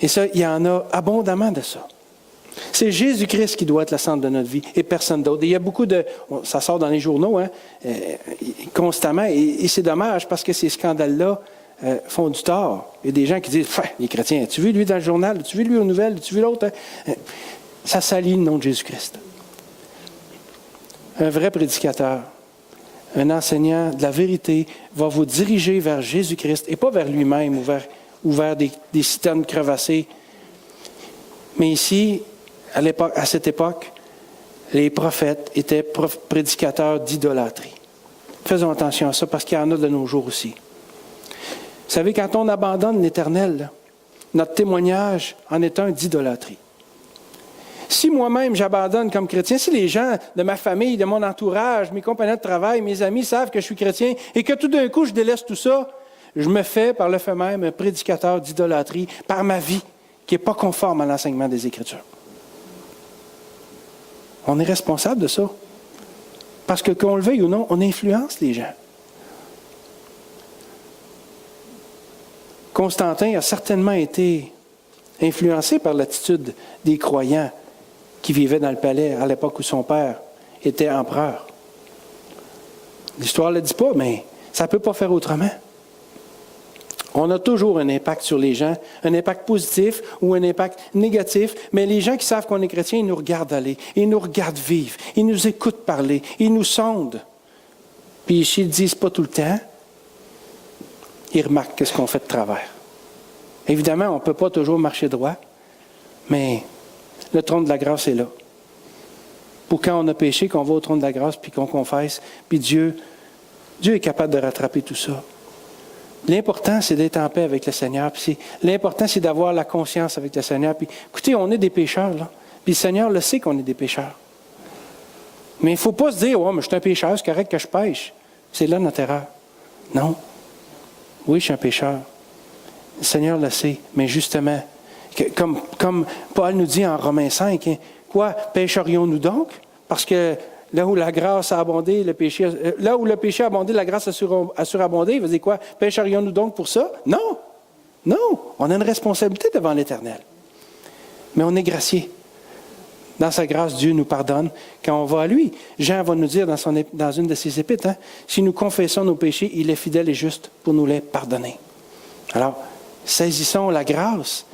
Et ça, il y en a abondamment de ça. C'est Jésus-Christ qui doit être le centre de notre vie et personne d'autre. Et il y a beaucoup de... Ça sort dans les journaux constamment et c'est dommage parce que ces scandales-là font du tort. Il y a des gens qui disent « Les chrétiens, as-tu vu lui dans le journal? As-tu vu lui aux nouvelles? As-tu vu l'autre? » Ça salit le nom de Jésus-Christ. Un vrai prédicateur, un enseignant de la vérité va vous diriger vers Jésus-Christ et pas vers lui-même ou vers des citernes crevassées. Mais ici, à cette époque, les prophètes étaient prédicateurs d'idolâtrie. Faisons attention à ça parce qu'il y en a de nos jours aussi. Vous savez, quand on abandonne l'Éternel, notre témoignage en est un d'idolâtrie. Si moi-même j'abandonne comme chrétien, si les gens de ma famille, de mon entourage, mes compagnons de travail, mes amis savent que je suis chrétien et que tout d'un coup je délaisse tout ça, je me fais par le fait même un prédicateur d'idolâtrie par ma vie qui n'est pas conforme à l'enseignement des Écritures. On est responsable de ça. Parce que qu'on le veuille ou non, on influence les gens. Constantin a certainement été influencé par l'attitude des croyants qui vivaient dans le palais à l'époque où son père était empereur. L'histoire ne le dit pas, mais ça ne peut pas faire autrement. On a toujours un impact sur les gens, un impact positif ou un impact négatif, mais les gens qui savent qu'on est chrétien, ils nous regardent aller, ils nous regardent vivre, ils nous écoutent parler, ils nous sondent. Puis s'ils ne le disent pas tout le temps, ils remarquent ce qu'on fait de travers. Évidemment, on ne peut pas toujours marcher droit, mais le trône de la grâce est là. Pour quand on a péché, qu'on va au trône de la grâce, puis qu'on confesse, puis Dieu est capable de rattraper tout ça. L'important, c'est d'être en paix avec le Seigneur. Puis l'important, c'est d'avoir la conscience avec le Seigneur. Puis, écoutez, on est des pécheurs, là. Puis le Seigneur le sait qu'on est des pécheurs. Mais il ne faut pas se dire, « Oh, mais je suis un pécheur, c'est correct que je pêche. » C'est là notre erreur. Non. Oui, je suis un pécheur. Le Seigneur le sait. Mais justement, comme Paul nous dit en Romains 5, hein, quoi, pécherions-nous donc? Parce que là où la grâce a abondé, là où le péché a abondé, la grâce a surabondé. Il veut dire quoi? Pécherions-nous donc pour ça? Non. Non. On a une responsabilité devant l'Éternel. Mais on est gracié. Dans sa grâce, Dieu nous pardonne quand on va à lui. Jean va nous dire dans une de ses épîtres, hein, si nous confessons nos péchés, il est fidèle et juste pour nous les pardonner. Alors, saisissons la grâce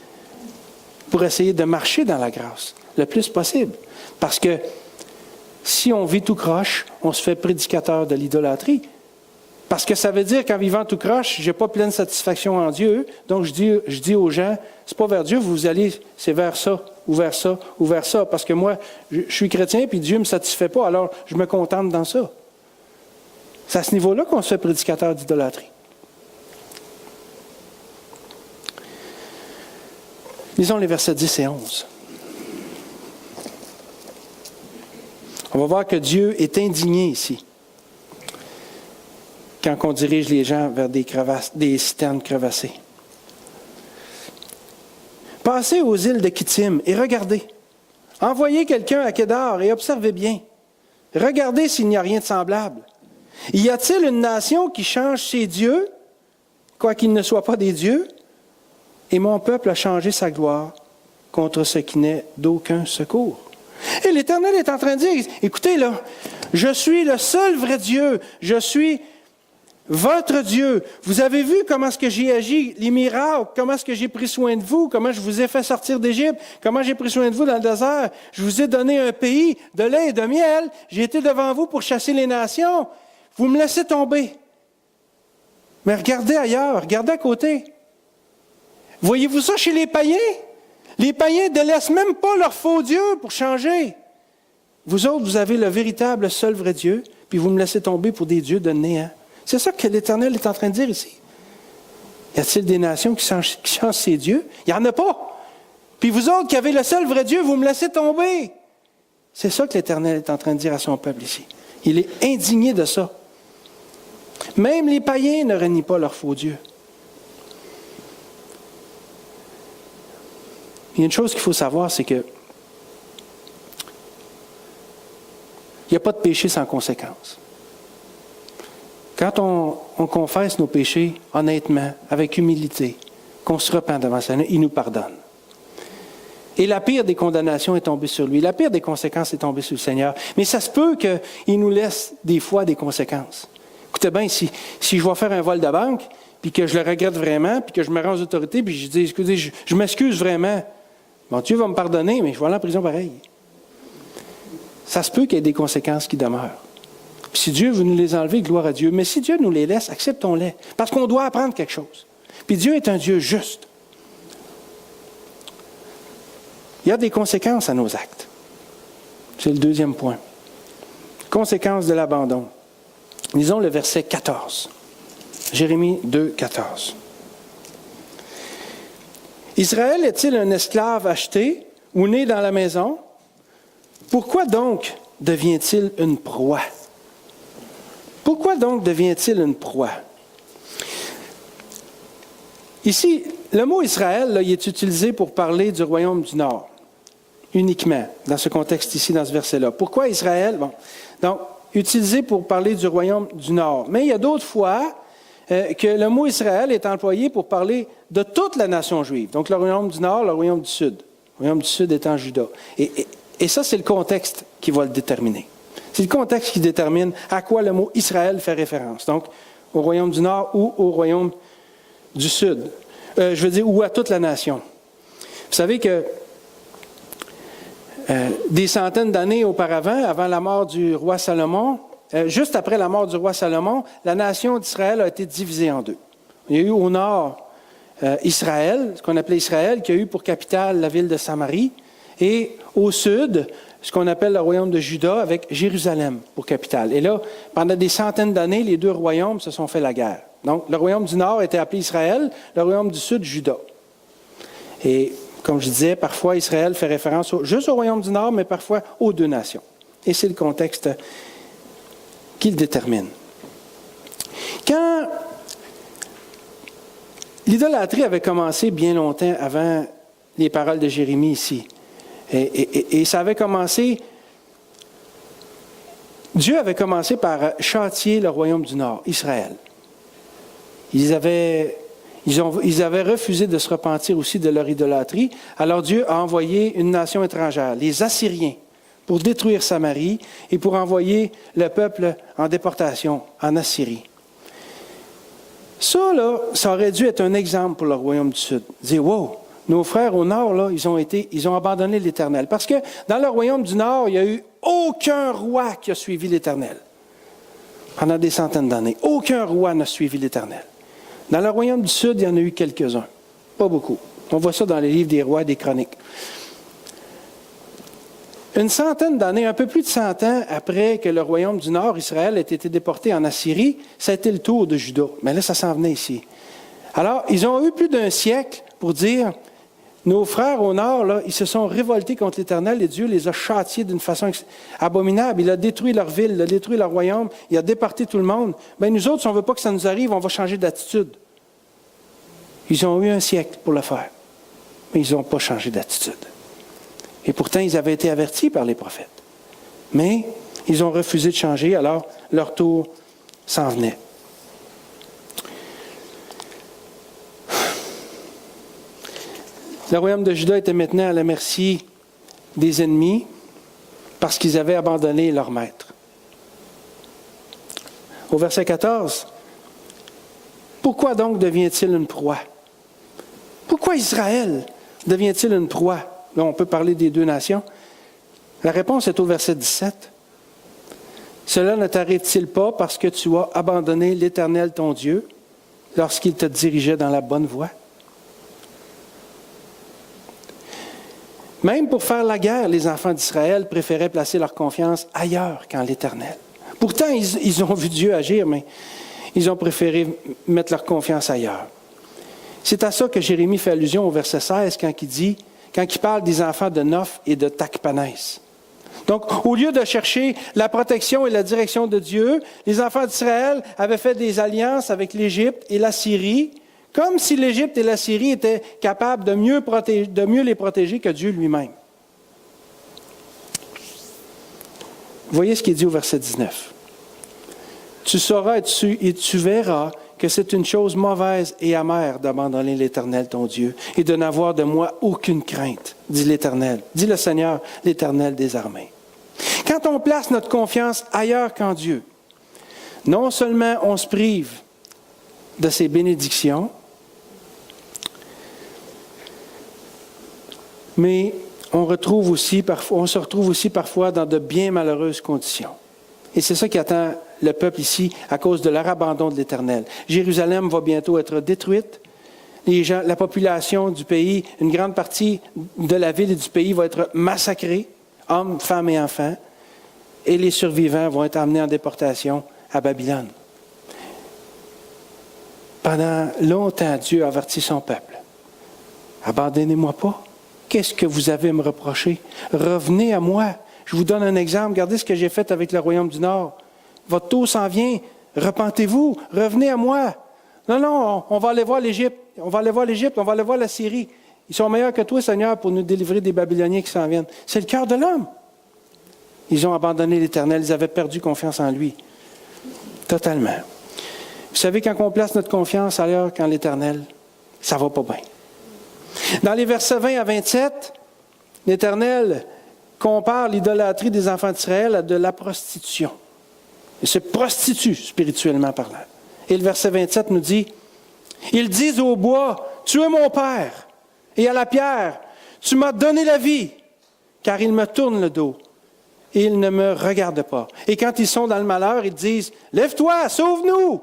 pour essayer de marcher dans la grâce le plus possible. Parce que si on vit tout croche, on se fait prédicateur de l'idolâtrie. Parce que ça veut dire qu'en vivant tout croche, je n'ai pas pleine satisfaction en Dieu. Donc je dis aux gens, c'est pas vers Dieu, vous allez, c'est vers ça, ou vers ça, ou vers ça. Parce que moi, je suis chrétien, puis Dieu ne me satisfait pas, alors je me contente dans ça. C'est à ce niveau-là qu'on se fait prédicateur d'idolâtrie. Lisons les versets 10 et 11. On va voir que Dieu est indigné ici, quand on dirige les gens vers des citernes crevassées. Passez aux îles de Kittim et regardez. Envoyez quelqu'un à Kédar et observez bien. Regardez s'il n'y a rien de semblable. Y a-t-il une nation qui change ses dieux, quoiqu'ils ne soient pas des dieux? Et mon peuple a changé sa gloire contre ce qui n'est d'aucun secours. Et l'Éternel est en train de dire, écoutez là, je suis le seul vrai Dieu, je suis votre Dieu. Vous avez vu comment est-ce que j'ai agi, les miracles, comment est-ce que j'ai pris soin de vous, comment je vous ai fait sortir d'Égypte, comment j'ai pris soin de vous dans le désert. Je vous ai donné un pays de lait et de miel, j'ai été devant vous pour chasser les nations. Vous me laissez tomber. Mais regardez ailleurs, regardez à côté. Voyez-vous ça chez les païens? Les païens ne laissent même pas leur faux Dieu pour changer. Vous autres, vous avez le véritable seul vrai Dieu, puis vous me laissez tomber pour des dieux de néant. C'est ça que l'Éternel est en train de dire ici. Y a-t-il des nations qui changent ces dieux? Il n'y en a pas. Puis vous autres qui avez le seul vrai Dieu, vous me laissez tomber. C'est ça que l'Éternel est en train de dire à son peuple ici. Il est indigné de ça. Même les païens ne renient pas leur faux Dieu. Il y a une chose qu'il faut savoir, c'est que il n'y a pas de péché sans conséquence. Quand on confesse nos péchés honnêtement, avec humilité, qu'on se repent devant le Seigneur, il nous pardonne. Et la pire des condamnations est tombée sur lui. La pire des conséquences est tombée sur le Seigneur. Mais ça se peut qu'il nous laisse des fois des conséquences. Écoutez bien, si je vais faire un vol de banque, puis que je le regrette vraiment, puis que je me rends aux autorités, puis je dis, écoutez, je m'excuse vraiment. Bon, Dieu va me pardonner, mais je vais aller en prison pareil. Ça se peut qu'il y ait des conséquences qui demeurent. Puis si Dieu veut nous les enlever, gloire à Dieu. Mais si Dieu nous les laisse, acceptons-les. Parce qu'on doit apprendre quelque chose. Puis Dieu est un Dieu juste. Il y a des conséquences à nos actes. C'est le deuxième point. Conséquences de l'abandon. Lisons le verset 14. Jérémie 2, 14. Israël est-il un esclave acheté ou né dans la maison? Pourquoi donc devient-il une proie? Pourquoi donc devient-il une proie? Ici, le mot Israël, là, il est utilisé pour parler du royaume du Nord, uniquement, dans ce contexte ici, dans ce verset-là. Pourquoi Israël? Bon, donc, utilisé pour parler du royaume du Nord. Mais il y a d'autres fois que le mot Israël est employé pour parler de toute la nation juive. Donc, le royaume du Nord, le royaume du Sud. Le royaume du Sud étant Juda. Et ça, c'est le contexte qui va le déterminer. C'est le contexte qui détermine à quoi le mot Israël fait référence. Donc, au royaume du Nord ou au royaume du Sud. Je veux dire, ou à toute la nation. Vous savez que des centaines d'années auparavant, avant la mort du roi Salomon, juste après la mort du roi Salomon, la nation d'Israël a été divisée en deux. Il y a eu au nord Israël, ce qu'on appelait Israël, qui a eu pour capitale la ville de Samarie, et au sud, ce qu'on appelle le royaume de Juda, avec Jérusalem pour capitale. Et là, pendant des centaines d'années, les deux royaumes se sont fait la guerre. Donc, le royaume du nord était appelé Israël, le royaume du sud, Juda. Et comme je disais, parfois Israël fait référence juste au royaume du nord, mais parfois aux deux nations. Et c'est le contexte qui le détermine. Quand l'idolâtrie avait commencé bien longtemps avant les paroles de Jérémie ici, et ça avait commencé, Dieu avait commencé par châtier le royaume du Nord, Israël. Ils avaient refusé de se repentir aussi de leur idolâtrie. Alors Dieu a envoyé une nation étrangère, les Assyriens, pour détruire Samarie et pour envoyer le peuple en déportation en Assyrie. Ça, là, ça aurait dû être un exemple pour le royaume du Sud. Dire, wow, nos frères au nord, là, ils ont abandonné l'Éternel. Parce que dans le royaume du Nord, il n'y a eu aucun roi qui a suivi l'Éternel. Pendant des centaines d'années. Aucun roi n'a suivi l'Éternel. Dans le royaume du Sud, il y en a eu quelques-uns. Pas beaucoup. On voit ça dans les livres des rois et des chroniques. Une centaine d'années, un peu plus de 100 ans après que le royaume du Nord, Israël, ait été déporté en Assyrie, ça a été le tour de Juda. Mais là, ça s'en venait ici. Alors, ils ont eu plus d'un siècle pour dire, nos frères au Nord, là, ils se sont révoltés contre l'Éternel et Dieu les a châtiés d'une façon abominable. Il a détruit leur ville, il a détruit leur royaume, il a déporté tout le monde. Bien, nous autres, si on ne veut pas que ça nous arrive, on va changer d'attitude. Ils ont eu un siècle pour le faire, mais ils n'ont pas changé d'attitude. Et pourtant, ils avaient été avertis par les prophètes. Mais ils ont refusé de changer, alors leur tour s'en venait. Le royaume de Juda était maintenant à la merci des ennemis parce qu'ils avaient abandonné leur maître. Au verset 14, pourquoi donc devient-il une proie? Pourquoi Israël devient-il une proie? Là, on peut parler des deux nations. La réponse est au verset 17. Cela ne t'arrive-t-il pas parce que tu as abandonné l'Éternel ton Dieu lorsqu'il te dirigeait dans la bonne voie? Même pour faire la guerre, les enfants d'Israël préféraient placer leur confiance ailleurs qu'en l'Éternel. Pourtant, ils ont vu Dieu agir, mais ils ont préféré mettre leur confiance ailleurs. C'est à ça que Jérémie fait allusion au verset 16 quand il parle des enfants de Noph et de Tachpanès. Donc, au lieu de chercher la protection et la direction de Dieu, les enfants d'Israël avaient fait des alliances avec l'Égypte et la Syrie, comme si l'Égypte et la Syrie étaient capables de mieux les protéger que Dieu lui-même. Voyez ce qu'il dit au verset 19. Tu sauras et tu verras que c'est une chose mauvaise et amère d'abandonner l'Éternel ton Dieu et de n'avoir de moi aucune crainte, dit l'Éternel, dit le Seigneur, l'Éternel des armées. Quand on place notre confiance ailleurs qu'en Dieu, non seulement on se prive de ses bénédictions, mais on se retrouve aussi parfois dans de bien malheureuses conditions. Et c'est ça qui attend le peuple ici à cause de leur abandon de l'Éternel. Jérusalem va bientôt être détruite. La population du pays, une grande partie de la ville et du pays va être massacrée, hommes, femmes et enfants. Et les survivants vont être amenés en déportation à Babylone. Pendant longtemps, Dieu a averti son peuple. Abandonnez-moi pas. Qu'est-ce que vous avez à me reprocher? Revenez à moi. Je vous donne un exemple. Regardez ce que j'ai fait avec le royaume du Nord. Votre tour s'en vient. Repentez-vous. Revenez à moi. Non, non, on va aller voir l'Égypte. On va aller voir l'Égypte. On va aller voir la Syrie. Ils sont meilleurs que toi, Seigneur, pour nous délivrer des Babyloniens qui s'en viennent. C'est le cœur de l'homme. Ils ont abandonné l'Éternel. Ils avaient perdu confiance en lui. Totalement. Vous savez, quand on place notre confiance ailleurs qu'en l'Éternel, ça ne va pas bien. Dans les versets 20 à 27, l'Éternel compare l'idolâtrie des enfants d'Israël à de la prostitution. Ils se prostituent spirituellement parlant. Et le verset 27 nous dit, « Ils disent au bois, tu es mon père, et à la pierre, tu m'as donné la vie, car ils me tournent le dos, et ils ne me regardent pas. Et quand ils sont dans le malheur, ils disent, lève-toi, sauve-nous! »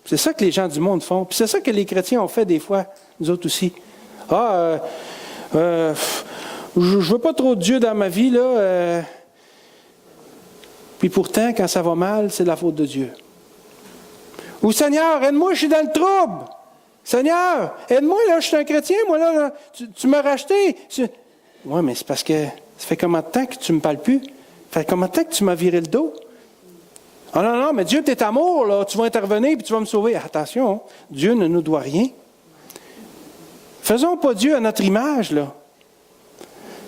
C'est ça que les gens du monde font. Puis c'est ça que les chrétiens ont fait des fois, nous autres aussi. Je veux pas trop de Dieu dans ma vie, là. Puis pourtant, quand ça va mal, c'est la faute de Dieu. Ou Seigneur, aide-moi, je suis dans le trouble. Seigneur, aide-moi, là, je suis un chrétien, moi, là, tu m'as racheté. Oui, mais c'est parce que ça fait combien de temps que tu ne me parles plus? Ça fait combien de temps que tu m'as viré le dos? Ah non, non, mais Dieu, t'es amour, là, tu vas intervenir et tu vas me sauver. Attention, Dieu ne nous doit rien. Faisons pas Dieu à notre image, là.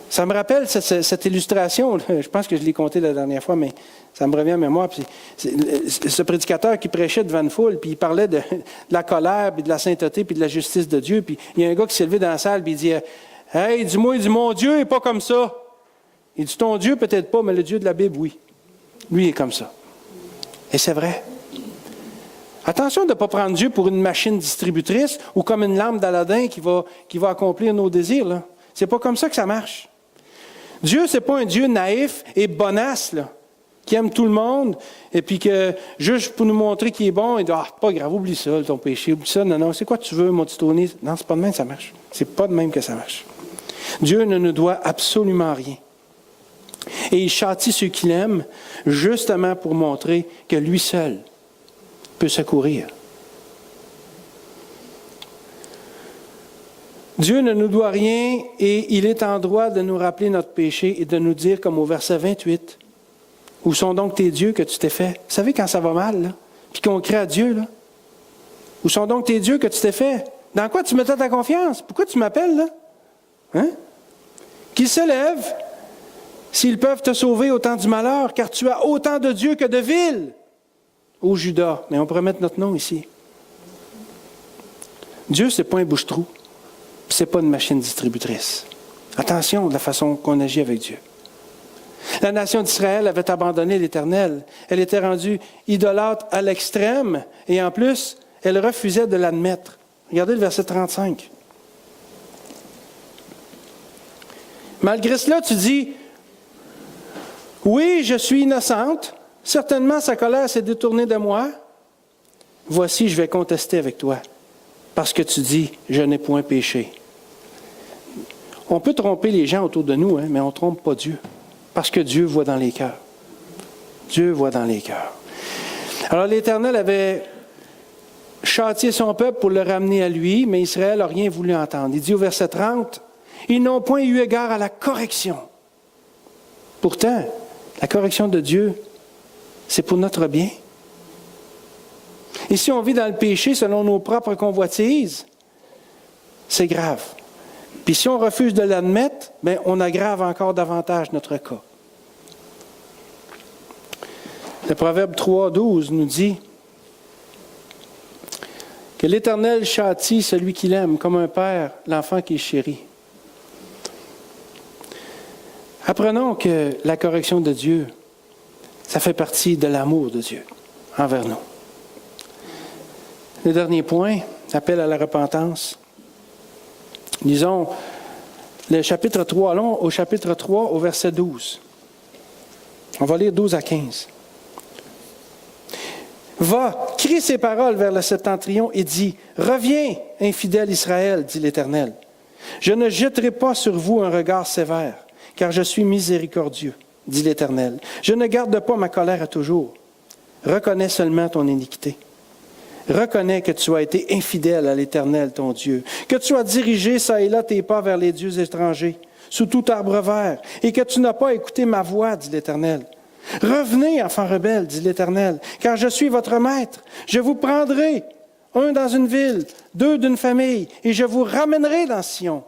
Ça me rappelle cette illustration, là. Je pense que je l'ai contée la dernière fois, mais ça me revient à mémoire. Puis ce prédicateur qui prêchait devant une foule, puis il parlait de la colère, puis de la sainteté, puis de la justice de Dieu. Puis il y a un gars qui s'est levé dans la salle, puis il dit « Hey, dis-moi, il dit, mon Dieu n'est pas comme ça. » Il dit « Ton Dieu, peut-être pas, mais le Dieu de la Bible, oui. Lui, il est comme ça. » Et c'est vrai. Attention de ne pas prendre Dieu pour une machine distributrice ou comme une lampe d'Aladin qui va accomplir nos désirs. Ce n'est pas comme ça que ça marche. Dieu, ce n'est pas un Dieu naïf et bonasse, là, qui aime tout le monde, et puis que, juste pour nous montrer qu'il est bon, il dit « Ah, pas grave, oublie ça, ton péché, oublie ça. Non, non, c'est quoi tu veux, mon petit Tony? » Non, c'est pas de même que ça marche. C'est pas de même que ça marche. Dieu ne nous doit absolument rien. Et il châtie ceux qu'il aime, justement pour montrer que lui seul peut secourir. Dieu ne nous doit rien et il est en droit de nous rappeler notre péché et de nous dire, comme au verset 28, « Où sont donc tes dieux que tu t'es fait? » Vous savez, quand ça va mal, là, puis qu'on crie à Dieu, là, « Où sont donc tes dieux que tu t'es fait? Dans quoi tu mettais ta confiance? Pourquoi tu m'appelles, là? » Hein? Qu'ils se lèvent, s'ils peuvent te sauver au temps du malheur, car tu as autant de dieux que de villes, ô Judas. Mais on pourrait mettre notre nom ici. Dieu, ce n'est pas un bouche-trou. Ce n'est pas une machine distributrice. Attention de la façon qu'on agit avec Dieu. La nation d'Israël avait abandonné l'Éternel. Elle était rendue idolâtre à l'extrême et en plus, elle refusait de l'admettre. Regardez le verset 35. Malgré cela, tu dis, « Oui, je suis innocente. Certainement, sa colère s'est détournée de moi. Voici, je vais contester avec toi, parce que tu dis, je n'ai point péché. » On peut tromper les gens autour de nous, mais on ne trompe pas Dieu, parce que Dieu voit dans les cœurs. Dieu voit dans les cœurs. Alors l'Éternel avait châtié son peuple pour le ramener à lui, mais Israël n'a rien voulu entendre. Il dit au verset 30, « Ils n'ont point eu égard à la correction. » Pourtant, la correction de Dieu, c'est pour notre bien. Et si on vit dans le péché selon nos propres convoitises, c'est grave. Puis si on refuse de l'admettre, bien, on aggrave encore davantage notre cas. Le Proverbe 3,12 nous dit que l'Éternel châtie celui qu'il aime, comme un père, l'enfant qu'il chérit. Apprenons que la correction de Dieu, ça fait partie de l'amour de Dieu envers nous. Le dernier point, appel à la repentance. Lisons le chapitre 3, allons au chapitre 3, au verset 12. On va lire 12 à 15. « Va, crie ces paroles vers le septentrion et dis, « Reviens, infidèle Israël, dit l'Éternel. Je ne jetterai pas sur vous un regard sévère, car je suis miséricordieux, dit l'Éternel. Je ne garde pas ma colère à toujours. Reconnais seulement ton iniquité. Reconnais que tu as été infidèle à l'Éternel, ton Dieu, que tu as dirigé ça et là tes pas vers les dieux étrangers. sous tout arbre vert, et que tu n'as pas écouté ma voix, dit l'Éternel. Revenez, enfants rebelles, dit l'Éternel, car je suis votre maître. Je vous prendrai, un dans une ville, deux d'une famille, et je vous ramènerai dans Sion.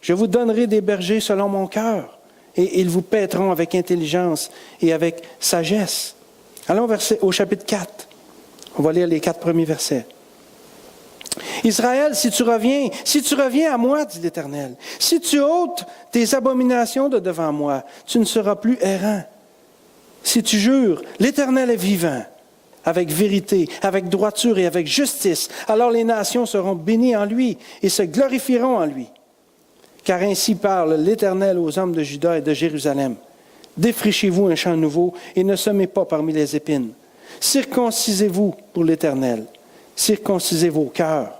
Je vous donnerai des bergers selon mon cœur, et ils vous paîtront avec intelligence et avec sagesse. Allons au chapitre 4. On va lire les 4 premiers versets. Israël, si tu reviens à moi, dit l'Éternel, si tu ôtes tes abominations de devant moi, tu ne seras plus errant. Si tu jures, l'Éternel est vivant, avec vérité, avec droiture et avec justice, alors les nations seront bénies en lui et se glorifieront en lui. Car ainsi parle l'Éternel aux hommes de Juda et de Jérusalem. Défrichez-vous un champ nouveau et ne semez pas parmi les épines. Circoncisez-vous pour l'Éternel. Circoncisez vos cœurs,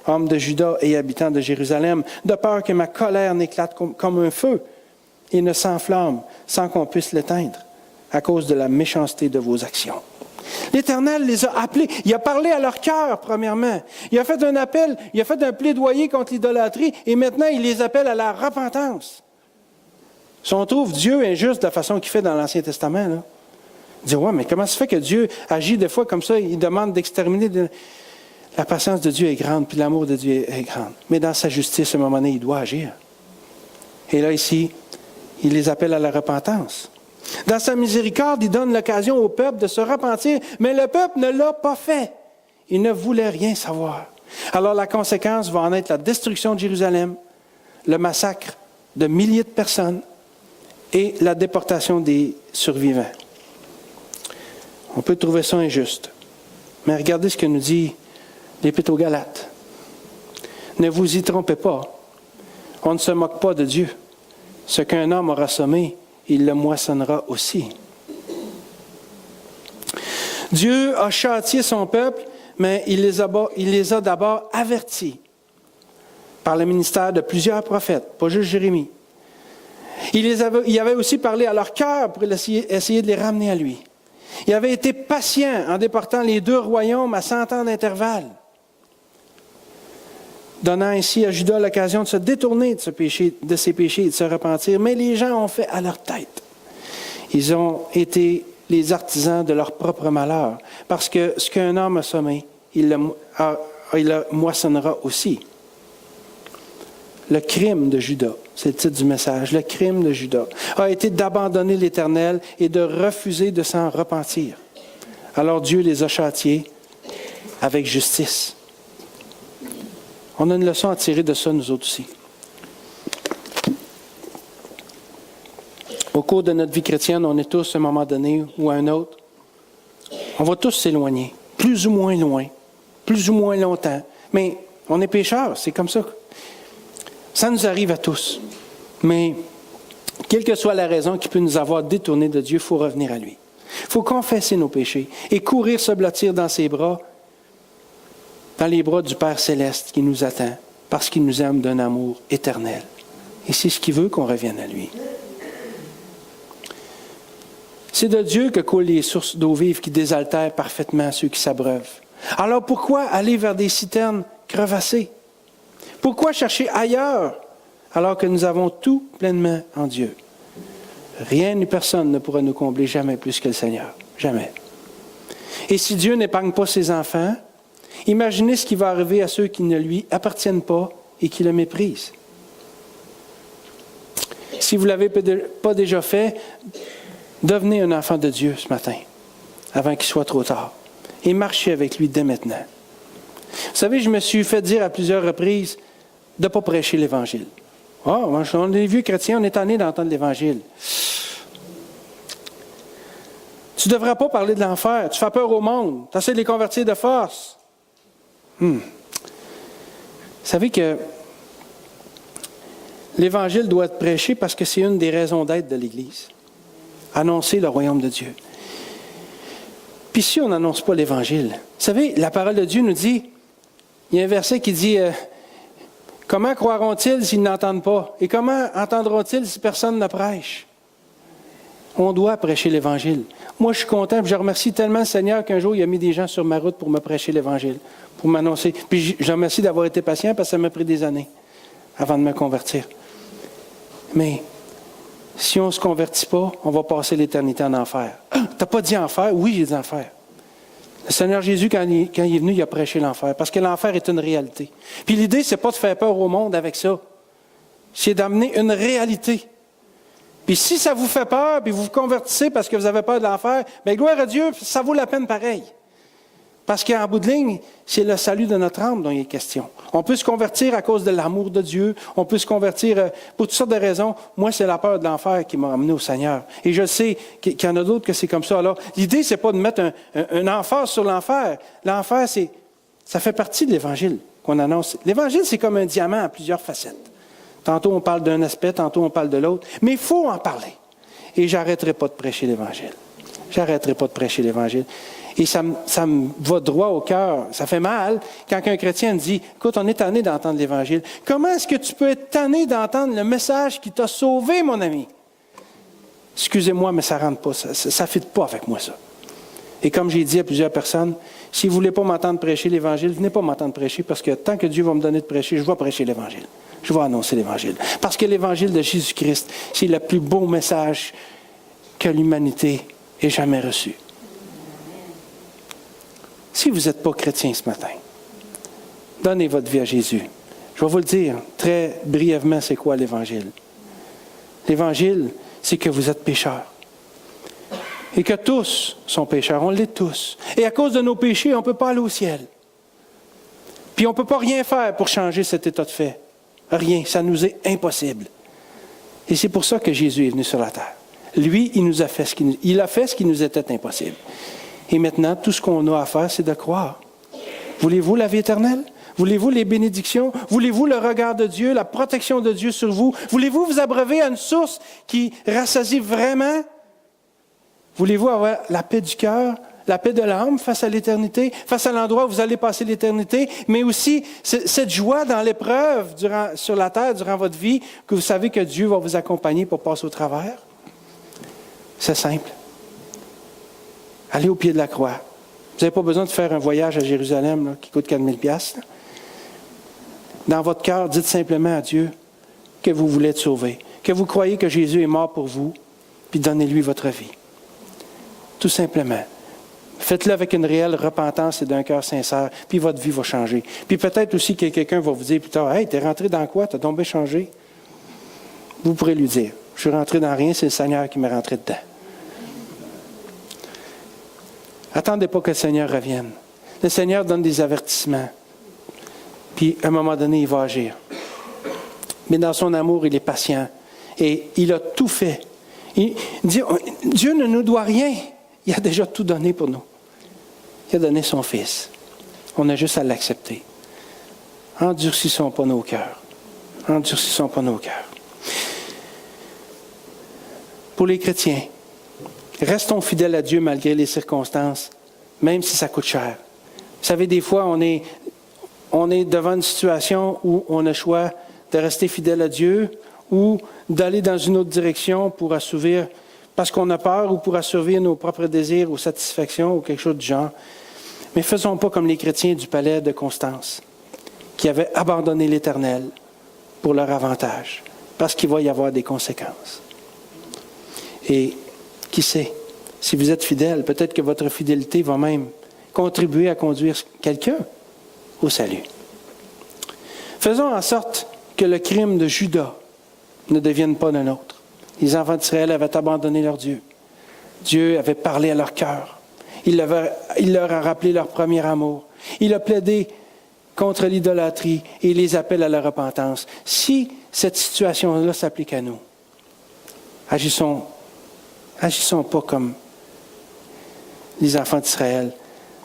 hommes de Juda et habitants de Jérusalem, de peur que ma colère n'éclate comme un feu et ne s'enflamme sans qu'on puisse l'éteindre, à cause de la méchanceté de vos actions. L'Éternel les a appelés. Il a parlé à leur cœur, premièrement. Il a fait un appel, il a fait un plaidoyer contre l'idolâtrie, et maintenant il les appelle à la repentance. Si on trouve Dieu injuste de la façon qu'il fait dans l'Ancien Testament, là, on dit, ouais, mais comment ça fait que Dieu agit des fois comme ça, il demande d'exterminer. La patience de Dieu est grande, puis l'amour de Dieu est grand. Mais dans sa justice, à un moment donné, il doit agir. Et là, ici, il les appelle à la repentance. Dans sa miséricorde, il donne l'occasion au peuple de se repentir, mais le peuple ne l'a pas fait. Il ne voulait rien savoir. Alors la conséquence va en être la destruction de Jérusalem, le massacre de milliers de personnes et la déportation des survivants. On peut trouver ça injuste. Mais regardez ce que nous dit l'Épître aux Galates. Ne vous y trompez pas. On ne se moque pas de Dieu. Ce qu'un homme aura semé, il le moissonnera aussi. Dieu a châtié son peuple, mais il les a d'abord avertis par le ministère de plusieurs prophètes, pas juste Jérémie. Il avait aussi parlé à leur cœur pour essayer de les ramener à lui. Il avait été patient en déportant les 2 royaumes à 100 ans d'intervalle, donnant ainsi à Juda l'occasion de se détourner de ses péchés et de se repentir. Mais les gens ont fait à leur tête. Ils ont été les artisans de leur propre malheur, parce que ce qu'un homme a semé, il le moissonnera aussi. Le crime de Juda, c'est le titre du message, le crime de Juda, a été d'abandonner l'Éternel et de refuser de s'en repentir. Alors Dieu les a châtiés avec justice. On a une leçon à tirer de ça, nous autres aussi. Au cours de notre vie chrétienne, on est tous, à un moment donné ou à un autre, on va tous s'éloigner, plus ou moins loin, plus ou moins longtemps. Mais on est pécheurs, c'est comme ça. Ça nous arrive à tous. Mais quelle que soit la raison qui peut nous avoir détournés de Dieu, il faut revenir à lui. Il faut confesser nos péchés et courir se blottir dans ses bras, dans les bras du Père Céleste qui nous attend, parce qu'il nous aime d'un amour éternel. Et c'est ce qu'il veut qu'on revienne à lui. C'est de Dieu que coulent les sources d'eau vive qui désaltèrent parfaitement ceux qui s'abreuvent. Alors pourquoi aller vers des citernes crevassées? Pourquoi chercher ailleurs alors que nous avons tout pleinement en Dieu? Rien ni personne ne pourra nous combler jamais plus que le Seigneur. Jamais. Et si Dieu n'épargne pas ses enfants, imaginez ce qui va arriver à ceux qui ne lui appartiennent pas et qui le méprisent. Si vous ne l'avez pas déjà fait, devenez un enfant de Dieu ce matin, avant qu'il soit trop tard, et marchez avec lui dès maintenant. Vous savez, je me suis fait dire à plusieurs reprises de ne pas prêcher l'Évangile. Oh, on est des vieux chrétiens, on est tannés d'entendre l'Évangile. Tu ne devrais pas parler de l'enfer, tu fais peur au monde, tu essaies de les convertir de force. Vous savez que l'Évangile doit être prêché parce que c'est une des raisons d'être de l'Église. Annoncer le royaume de Dieu. Puis si on n'annonce pas l'Évangile, vous savez, la parole de Dieu nous dit, il y a un verset qui dit, comment croiront-ils s'ils n'entendent pas? Et comment entendront-ils si personne ne prêche? On doit prêcher l'Évangile. Moi, je suis content, puis je remercie tellement le Seigneur qu'un jour, il a mis des gens sur ma route pour me prêcher l'Évangile, pour m'annoncer. Puis je remercie d'avoir été patient parce que ça m'a pris des années avant de me convertir. Mais si on ne se convertit pas, on va passer l'éternité en enfer. Ah, t'as pas dit enfer? Oui, j'ai dit enfer. Le Seigneur Jésus, quand il est venu, il a prêché l'enfer, parce que l'enfer est une réalité. Puis l'idée, c'est pas de faire peur au monde avec ça. C'est d'amener une réalité. Puis si ça vous fait peur, puis vous vous convertissez parce que vous avez peur de l'enfer, bien, gloire à Dieu, ça vaut la peine pareil. Parce qu'en bout de ligne, c'est le salut de notre âme dont il est question. On peut se convertir à cause de l'amour de Dieu. On peut se convertir pour toutes sortes de raisons. Moi, c'est la peur de l'enfer qui m'a amené au Seigneur. Et je sais qu'il y en a d'autres que c'est comme ça. Alors, l'idée, c'est pas de mettre un emphase sur l'enfer. L'enfer, ça fait partie de l'Évangile qu'on annonce. L'Évangile, c'est comme un diamant à plusieurs facettes. Tantôt, on parle d'un aspect, tantôt, on parle de l'autre. Mais il faut en parler. Et j'arrêterai pas de prêcher l'Évangile. J'arrêterai pas de prêcher l'Évangile. Et ça me va droit au cœur. Ça fait mal quand un chrétien me dit, écoute, on est tanné d'entendre l'Évangile. Comment est-ce que tu peux être tanné d'entendre le message qui t'a sauvé, mon ami? Excusez-moi, mais ça ne rentre pas. Ça ne fit pas avec moi, ça. Et comme j'ai dit à plusieurs personnes, si vous ne voulez pas m'entendre prêcher l'Évangile, venez pas m'entendre prêcher, parce que tant que Dieu va me donner de prêcher, je vais prêcher l'Évangile. Je vais annoncer l'Évangile. Parce que l'Évangile de Jésus-Christ, c'est le plus beau message que l'humanité ait jamais reçu. Si vous n'êtes pas chrétien ce matin, donnez votre vie à Jésus. Je vais vous le dire très brièvement, c'est quoi l'Évangile? L'Évangile, c'est que vous êtes pécheurs. Et que tous sont pécheurs, on l'est tous. Et à cause de nos péchés, on ne peut pas aller au ciel. Puis on ne peut pas rien faire pour changer cet état de fait. Rien, ça nous est impossible. Et c'est pour ça que Jésus est venu sur la terre. Lui, il a fait ce qui nous était impossible. Et maintenant, tout ce qu'on a à faire, c'est de croire. Voulez-vous la vie éternelle? Voulez-vous les bénédictions? Voulez-vous le regard de Dieu, la protection de Dieu sur vous? Voulez-vous vous abreuver à une source qui rassasie vraiment? Voulez-vous avoir la paix du cœur, la paix de l'âme face à l'éternité, face à l'endroit où vous allez passer l'éternité, mais aussi cette joie dans l'épreuve sur la terre durant votre vie, que vous savez que Dieu va vous accompagner pour passer au travers? C'est simple. Allez au pied de la croix. Vous n'avez pas besoin de faire un voyage à Jérusalem là, qui coûte 4 000 $. Dans votre cœur, dites simplement à Dieu que vous voulez être sauvé, que vous croyez que Jésus est mort pour vous, puis donnez-lui votre vie. Tout simplement. Faites-le avec une réelle repentance et d'un cœur sincère, puis votre vie va changer. Puis peut-être aussi que quelqu'un va vous dire plus tard, « Hey, t'es rentré dans quoi? T'as donc bien changé? » Vous pourrez lui dire, « Je suis rentré dans rien, c'est le Seigneur qui m'est rentré dedans. » Attendez pas que le Seigneur revienne. Le Seigneur donne des avertissements. Puis, à un moment donné, il va agir. Mais dans son amour, il est patient. Et il a tout fait. Dieu ne nous doit rien. Il a déjà tout donné pour nous. Il a donné son Fils. On a juste à l'accepter. Endurcissons pas nos cœurs. Endurcissons pas nos cœurs. Pour les chrétiens, restons fidèles à Dieu malgré les circonstances, même si ça coûte cher. Vous savez, des fois, on est devant une situation où on a le choix de rester fidèle à Dieu ou d'aller dans une autre direction pour assouvir, parce qu'on a peur ou pour assouvir nos propres désirs ou satisfactions ou quelque chose du genre. Mais faisons pas comme les chrétiens du palais de Constance, qui avaient abandonné l'Éternel pour leur avantage, parce qu'il va y avoir des conséquences. Et qui sait, si vous êtes fidèle, peut-être que votre fidélité va même contribuer à conduire quelqu'un au salut. Faisons en sorte que le crime de Judas ne devienne pas le nôtre. Les enfants d'Israël avaient abandonné leur Dieu. Dieu avait parlé à leur cœur. Il leur a rappelé leur premier amour. Il a plaidé contre l'idolâtrie et les appels à la repentance. Si cette situation-là s'applique à nous, agissons pas comme les enfants d'Israël.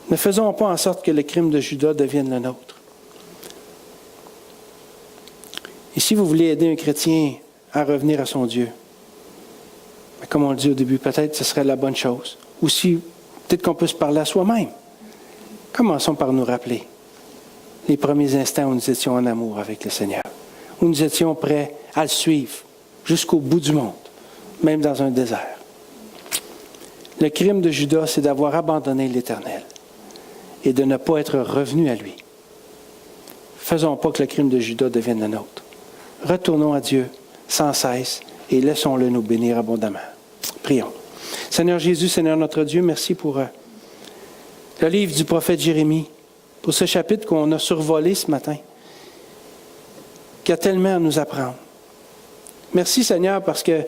Ne faisons pas en sorte que le crime de Judas devienne le nôtre. Et si vous voulez aider un chrétien à revenir à son Dieu, comme on le dit au début, peut-être que ce serait la bonne chose. Ou si, peut-être qu'on peut se parler à soi-même. Commençons par nous rappeler les premiers instants où nous étions en amour avec le Seigneur, où nous étions prêts à le suivre jusqu'au bout du monde, même dans un désert. Le crime de Judas, c'est d'avoir abandonné l'Éternel et de ne pas être revenu à lui. Faisons pas que le crime de Judas devienne le nôtre. Retournons à Dieu, sans cesse et laissons-le nous bénir abondamment. Prions. Seigneur Jésus, Seigneur notre Dieu, merci pour le livre du prophète Jérémie, pour ce chapitre qu'on a survolé ce matin, qui a tellement à nous apprendre. Merci Seigneur parce que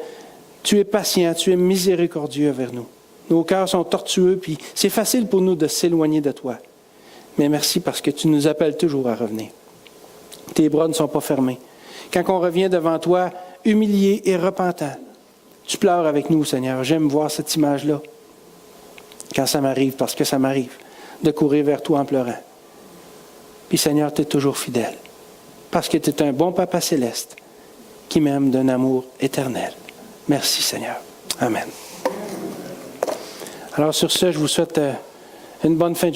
tu es patient, tu es miséricordieux envers nous. Nos cœurs sont tortueux, puis c'est facile pour nous de s'éloigner de toi. Mais merci parce que tu nous appelles toujours à revenir. Tes bras ne sont pas fermés. Quand on revient devant toi, humilié et repentant, tu pleures avec nous, Seigneur. J'aime voir cette image-là. Quand ça m'arrive, parce que ça m'arrive, de courir vers toi en pleurant. Puis Seigneur, tu es toujours fidèle. Parce que tu es un bon Papa céleste qui m'aime d'un amour éternel. Merci Seigneur. Amen. Alors sur ce, je vous souhaite une bonne fin de journée.